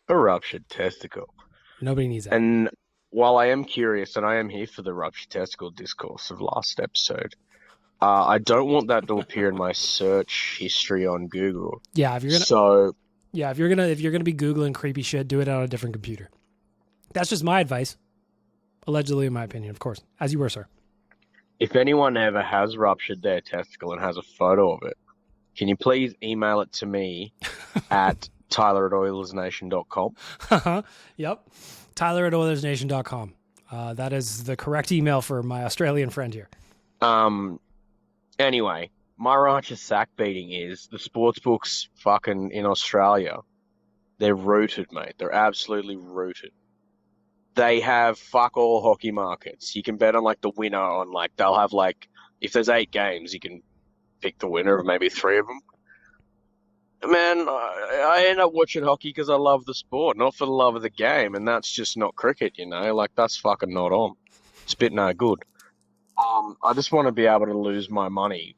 a ruptured testicle. Nobody needs that. And while I am curious, and I am here for the ruptured testicle discourse of last episode, I don't want that to appear in my search history on Google. Yeah, if you're gonna be Googling creepy shit, do it on a different computer. That's just my advice. Allegedly, in my opinion, of course. As you were, sir. If anyone ever has ruptured their testicle and has a photo of it, can you please email it to me at tyler@oilersnation.com? Yep. tyler@oilersnation.com. That is the correct email for my Australian friend here. Anyway, my righteous sack beating is the sportsbooks fucking in Australia. They're rooted, mate. They're absolutely rooted. They have fuck all hockey markets. You can bet on the winner on they'll have if there's 8 games, you can pick the winner of maybe 3 of them. Man, I end up watching hockey because I love the sport, not for the love of the game, and that's just not cricket, you know? Like, that's fucking not on. It's a bit no good. I just want to be able to lose my money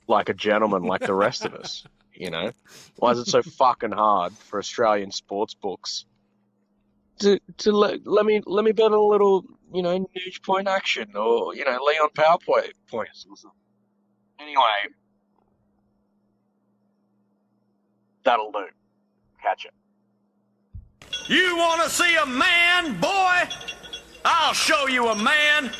like a gentleman like the rest of us, you know? Why is it so fucking hard for Australian sports books to let me bet on a little, you know, Nuge point action or, you know, Leon power points or something? Anyway, that'll do. Catch it. You want to see a man, boy? I'll show you a man.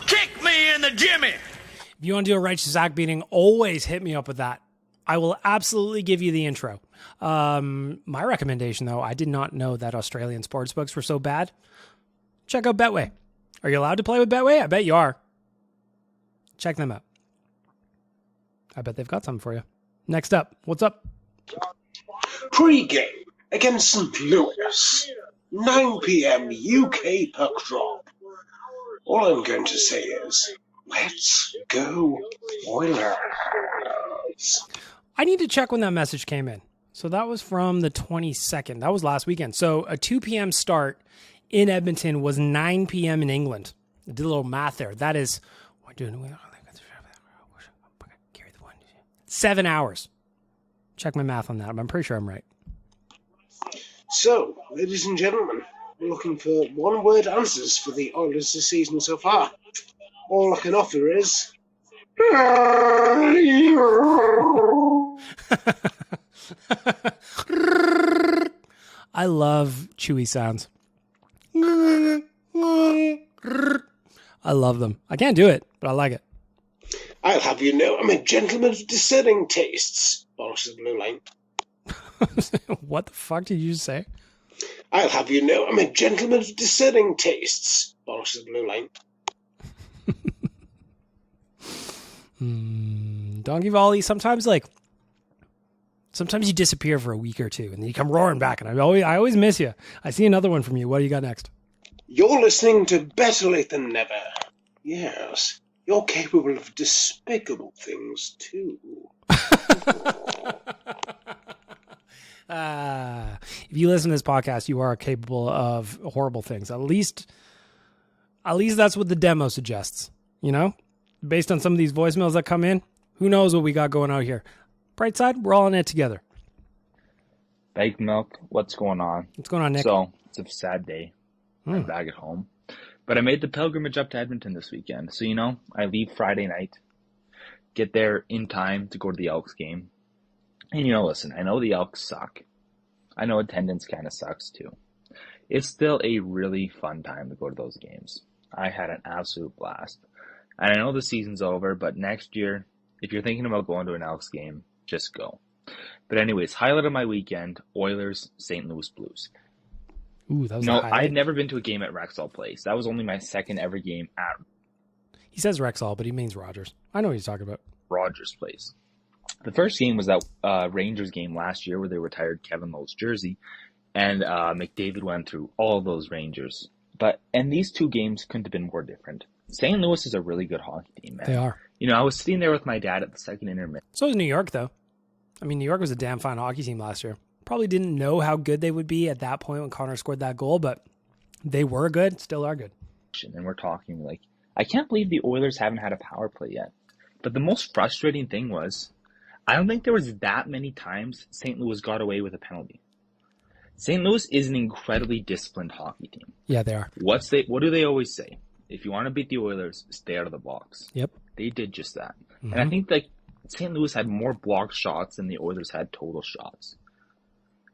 Kick me in the jimmy. If you want to do a righteous act beating, always hit me up with that. I will absolutely give you the intro. My recommendation, though, I did not know that Australian sportsbooks were so bad. Check out Betway. Are you allowed to play with Betway? I bet you are. Check them out. I bet they've got something for you. Next up, what's up? Pre-game against St. Louis. 9 p.m. UK puck drop. All I'm going to say is, let's go Oilers. I need to check when that message came in. So that was from the 22nd. That was last weekend. So a 2 p.m. start in Edmonton was 9 p.m. in England. I did a little math there. That is 7 hours. Check my math on that. I'm pretty sure I'm right. So, ladies and gentlemen, we're looking for one-word answers for the Oilers this season so far. All I can offer is... I love Chewy sounds. I love them. I can't do it, but I like it. I'll have you know I'm a gentleman of discerning tastes. Bollocks the blue line. What the fuck did you say? I'll have you know I'm a gentleman of discerning tastes. Bollocks the blue line. Donkey volley. Sometimes you disappear for a week or two, and then you come roaring back, and I always miss you. I see another one from you. What do you got next? You're listening to Better Lait Than Never. Yes, you're capable of despicable things too. If you listen to this podcast, you are capable of horrible things. At least that's what the demo suggests. You know, based on some of these voicemails that come in, who knows what we got going out here. Bright side, we're all in it together. Baked milk, what's going on? What's going on, Nick? So, it's a sad day. I'm back at home. But I made the pilgrimage up to Edmonton this weekend. So, you know, I leave Friday night, get there in time to go to the Elks game. And, you know, listen, I know the Elks suck. I know attendance kind of sucks too. It's still a really fun time to go to those games. I had an absolute blast. And I know the season's over, but next year, if you're thinking about going to an Elks game, just go. But anyways, highlight of my weekend, Oilers, St. Louis Blues. Ooh, that was I had never been to a game at Rexall Place. That was only my second ever game at... He says Rexall, but he means Rogers. I know what he's talking about. Rogers Place. The first game was that Rangers game last year where they retired Kevin Lowe's jersey, and McDavid went through all those Rangers. And these two games couldn't have been more different. St. Louis is a really good hockey team, man. They are. You know, I was sitting there with my dad at the second intermission. So is New York, though. I mean, New York was a damn fine hockey team last year. Probably didn't know how good they would be at that point when Connor scored that goal, but they were good, still are good. And we're talking like, I can't believe the Oilers haven't had a power play yet. But the most frustrating thing was, I don't think there was that many times St. Louis got away with a penalty. St. Louis is an incredibly disciplined hockey team. Yeah, they are. What do they always say? If you want to beat the Oilers, stay out of the box. Yep. They did just that. Mm-hmm. And I think like St. Louis had more blocked shots than the Oilers had total shots.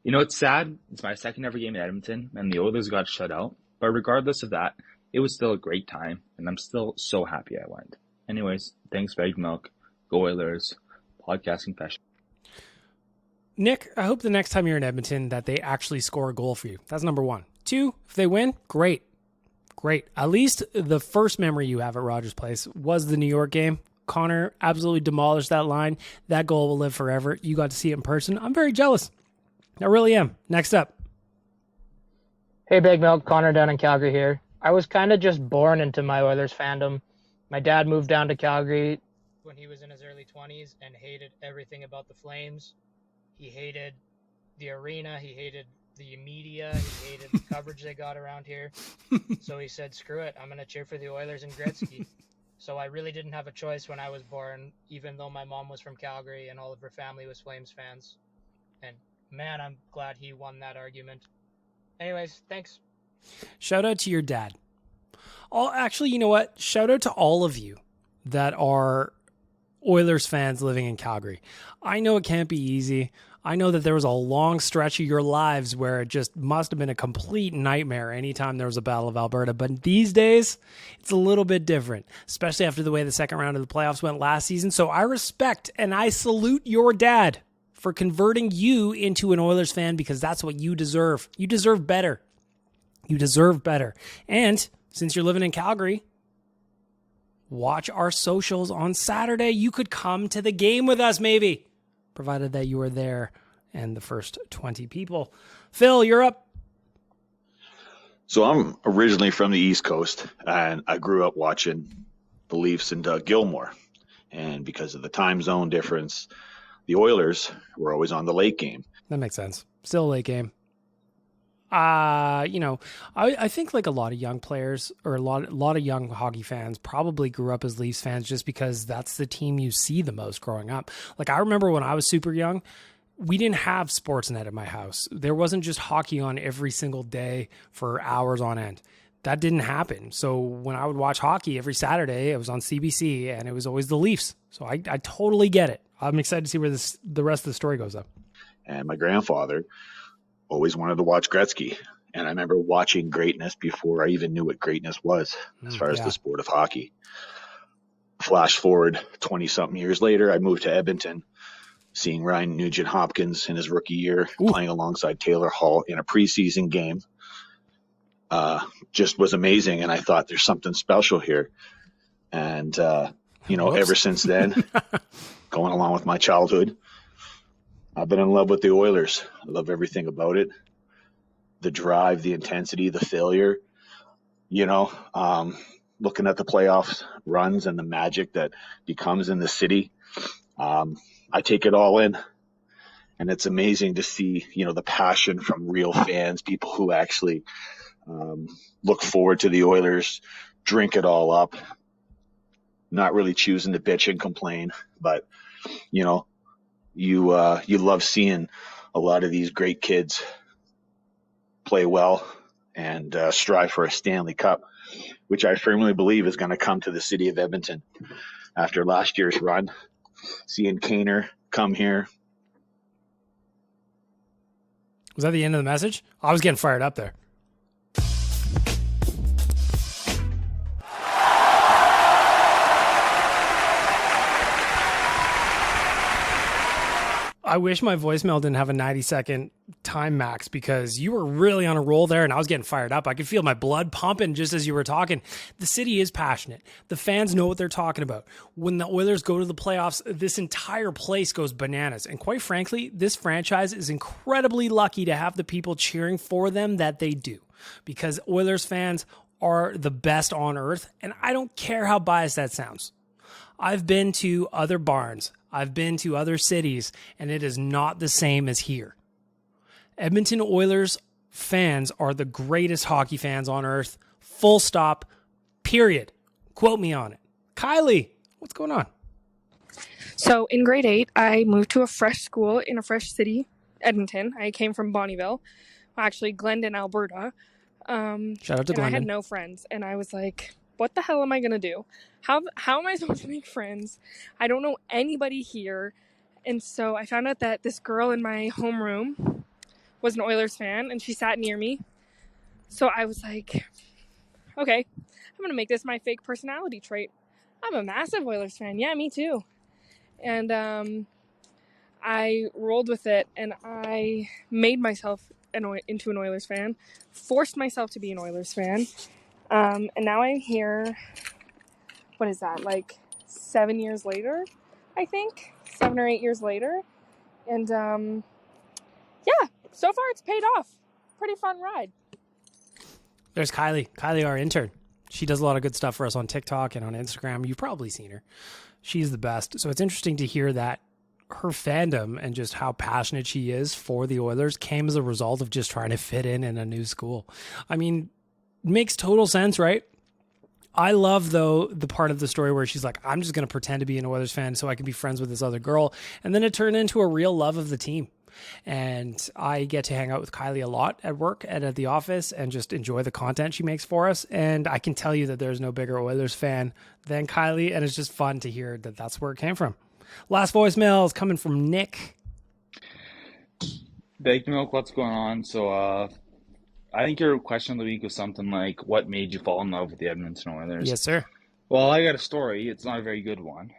You know, it's sad. It's my second ever game in Edmonton, and the Oilers got shut out. But regardless of that, it was still a great time, and I'm still so happy I went. Anyways, thanks, Baked Milk. Go Oilers. Podcast confession. Nick, I hope the next time you're in Edmonton that they actually score a goal for you. That's number one. 2, if they win, great. Great. At least the first memory you have at Rogers Place was the New York game. Connor absolutely demolished that line. That goal will live forever. You got to see it in person. I'm very jealous. I really am. Next up. Hey, Big Milk. Connor down in Calgary here. I was kind of just born into my Oilers fandom. My dad moved down to Calgary when he was in his early 20s and hated everything about the Flames. He hated the arena. He hated the media. He hated the coverage they got around here. So he said, screw it. I'm going to cheer for the Oilers and Gretzky. So I really didn't have a choice when I was born, even though my mom was from Calgary and all of her family was Flames fans. And man, I'm glad he won that argument. Anyways, thanks. Shout out to your dad. Actually, you know what? Shout out to all of you that are Oilers fans living in Calgary. I know it can't be easy. I know that there was a long stretch of your lives where it just must have been a complete nightmare anytime there was a Battle of Alberta. But these days, it's a little bit different, especially after the way the second round of the playoffs went last season. So I respect and I salute your dad for converting you into an Oilers fan, because that's what you deserve. You deserve better. You deserve better. And since you're living in Calgary, watch our socials on Saturday. You could come to the game with us, maybe, provided that you are there and the first 20 people. Phil, you're up. So I'm originally from the East Coast, and I grew up watching the Leafs and Gilmore. And because of the time zone difference, the Oilers were always on the late game. That makes sense. Still a late game. I think like a lot of young players or a lot of young hockey fans probably grew up as Leafs fans just because that's the team you see the most growing up. Like I remember when I was super young, we didn't have Sportsnet at my house. There wasn't just hockey on every single day for hours on end. That didn't happen. So when I would watch hockey every Saturday, it was on CBC and it was always the Leafs. So I totally get it. I'm excited to see where the rest of the story goes up. And my grandfather always wanted to watch Gretzky. And I remember watching greatness before I even knew what greatness was as far as the sport of hockey. Flash forward 20-something years later, I moved to Edmonton, seeing Ryan Nugent-Hopkins in his rookie year playing alongside Taylor Hall in a preseason game. Just was amazing. And I thought there's something special here. And, ever since then, going along with my childhood, I've been in love with the Oilers. I love everything about it. The drive, the intensity, the failure, looking at the playoffs runs and the magic that becomes in the city. I take it all in, and it's amazing to see, the passion from real fans, people who actually look forward to the Oilers, drink it all up, not really choosing to bitch and complain, but, you love seeing a lot of these great kids play well and strive for a Stanley Cup, which I firmly believe is going to come to the city of Edmonton after last year's run. Seeing Kaner come here. Was that the end of the message? I was getting fired up there. I wish my voicemail didn't have a 90-second time max, because you were really on a roll there and I was getting fired up. I could feel my blood pumping just as you were talking. The city is passionate. The fans know what they're talking about. When the Oilers go to the playoffs, this entire place goes bananas. And quite frankly, this franchise is incredibly lucky to have the people cheering for them that they do, because Oilers fans are the best on earth. And I don't care how biased that sounds. I've been to other barns. I've been to other cities, and it is not the same as here. Edmonton Oilers fans are the greatest hockey fans on earth. Full stop. Period. Quote me on it. Kylie, what's going on? So in grade 8, I moved to a fresh school in a fresh city, Edmonton. I came from Bonnyville, actually Glendon, Alberta. Shout out to Glendon. I had no friends, and I was like, what the hell am I going to do? How am I supposed to make friends? I don't know anybody here. And so I found out that this girl in my homeroom was an Oilers fan, and she sat near me. So I was like, okay, I'm going to make this my fake personality trait. I'm a massive Oilers fan. Yeah, me too. And I rolled with it, and I made myself into an Oilers fan, forced myself to be an Oilers fan. And now I'm here, what is that, like 7 years later, I think? 7 or 8 years later. And, yeah, so far it's paid off. Pretty fun ride. There's Kylie. Kylie, our intern. She does a lot of good stuff for us on TikTok and on Instagram. You've probably seen her. She's the best. So it's interesting to hear that her fandom and just how passionate she is for the Oilers came as a result of just trying to fit in a new school. I mean, makes total sense, right? I love, though, the part of the story where she's like, I'm just going to pretend to be an Oilers fan so I can be friends with this other girl. And then it turned into a real love of the team. And I get to hang out with Kylie a lot at work and at the office and just enjoy the content she makes for us. And I can tell you that there's no bigger Oilers fan than Kylie. And it's just fun to hear that that's where it came from. Last voicemail is coming from Nick. Baked Milk, what's going on? So, I think your question of the week was something like, what made you fall in love with the Edmonton Oilers? Yes, sir. Well, I got a story. It's not a very good one.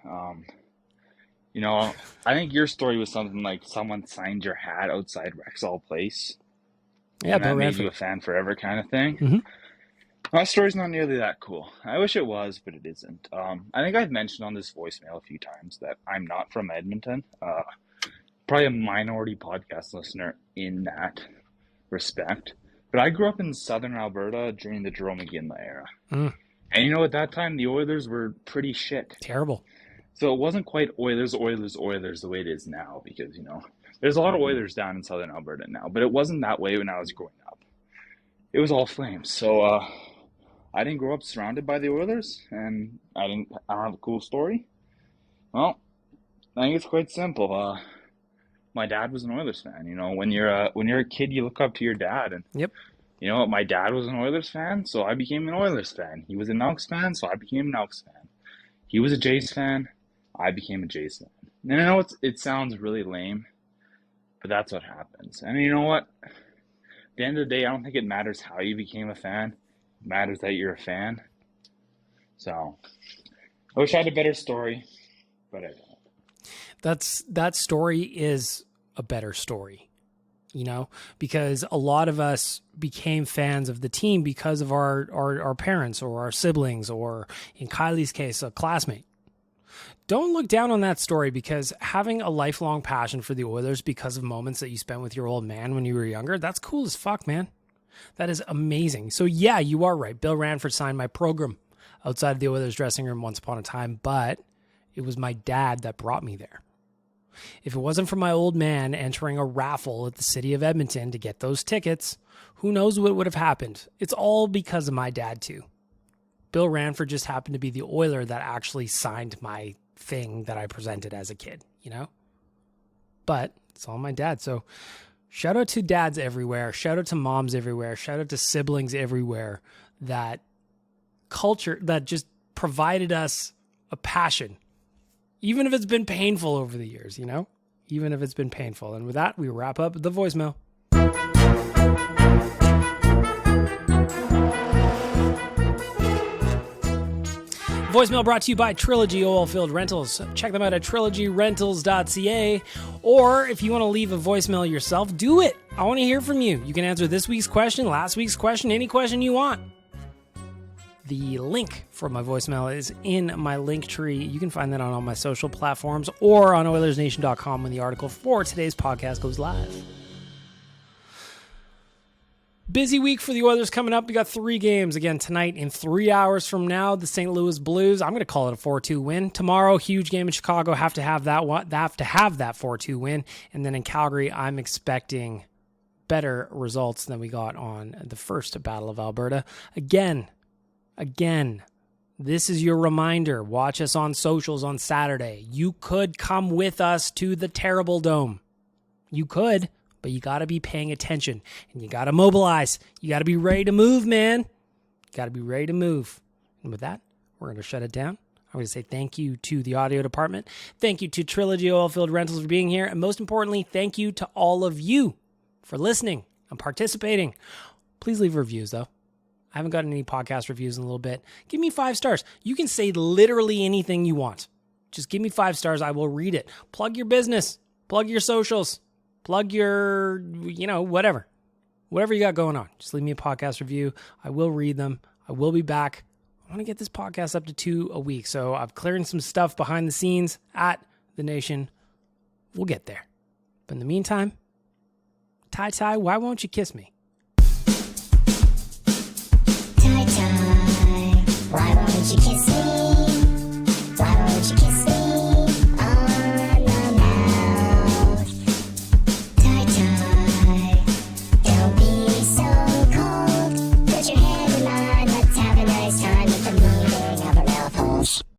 I think your story was something like someone signed your hat outside Rexall Place. Yeah, and that made you a fan forever kind of thing. Mm-hmm. My story's not nearly that cool. I wish it was, but it isn't. I think I've mentioned on this voicemail a few times that I'm not from Edmonton. Probably a minority podcast listener in that respect. But I grew up in southern Alberta during the Jerome McGinley era. Mm. And at that time, the Oilers were pretty shit. Terrible. So it wasn't quite Oilers the way it is now because, there's a lot of Oilers down in southern Alberta now. But it wasn't that way when I was growing up. It was all Flames. So I didn't grow up surrounded by the Oilers, and I don't have a cool story. Well, I think it's quite simple. My dad was an Oilers fan. When you're a kid, you look up to your dad, and yep. My dad was an Oilers fan, so I became an Oilers fan. He was an Elks fan, so I became an Elks fan. He was a Jays fan, I became a Jays fan. And I know it sounds really lame, but that's what happens. And you know what? At the end of the day, I don't think it matters how you became a fan. It matters that you're a fan. So, I wish I had a better story, but I don't. That story is a better story, because a lot of us became fans of the team because of our parents or our siblings, or in Kylie's case, a classmate. Don't look down on that story, because having a lifelong passion for the Oilers because of moments that you spent with your old man when you were younger, that's cool as fuck, man. That is amazing. So yeah, you are right. Bill Ranford signed my program outside of the Oilers dressing room once upon a time, but it was my dad that brought me there. If it wasn't for my old man entering a raffle at the city of Edmonton to get those tickets, who knows what would have happened. It's all because of my dad too. Bill Ranford just happened to be the Oiler that actually signed my thing that I presented as a kid, But it's all my dad. So shout out to dads everywhere. Shout out to moms everywhere. Shout out to siblings everywhere. That culture that just provided us a passion. Even if it's been painful over the years, Even if it's been painful. And with that, we wrap up the voicemail. Voicemail brought to you by Trilogy Oilfield Rentals. Check them out at trilogyrentals.ca. Or if you want to leave a voicemail yourself, do it. I want to hear from you. You can answer this week's question, last week's question, any question you want. The link for my voicemail is in my link tree. You can find that on all my social platforms or on OilersNation.com when the article for today's podcast goes live. Busy week for the Oilers coming up. We got 3 games again tonight. In 3 hours from now, the St. Louis Blues. I'm going to call it a 4-2 win. Tomorrow, huge game in Chicago. Have to have that 4-2 win. And then in Calgary, I'm expecting better results than we got on the first Battle of Alberta. Again, this is your reminder. Watch us on socials on Saturday. You could come with us to the Terrible Dome. You could. But you got to be paying attention, and you got to mobilize. You got to be ready to move, man. You got to be ready to move. And with that, we're going to shut it down. I'm going to say thank you to the audio department. Thank you to Trilogy Oilfield Rentals for being here. And most importantly, thank you to all of you for listening and participating. Please leave reviews, though. I haven't gotten any podcast reviews in a little bit. Give me 5 stars. You can say literally anything you want. Just give me 5 stars. I will read it. Plug your business. Plug your socials. Plug your, whatever. Whatever you got going on. Just leave me a podcast review. I will read them. I will be back. I want to get this podcast up to 2 a week. So I've cleared some stuff behind the scenes at The Nation. We'll get there. But in the meantime, Ty, why won't you kiss me?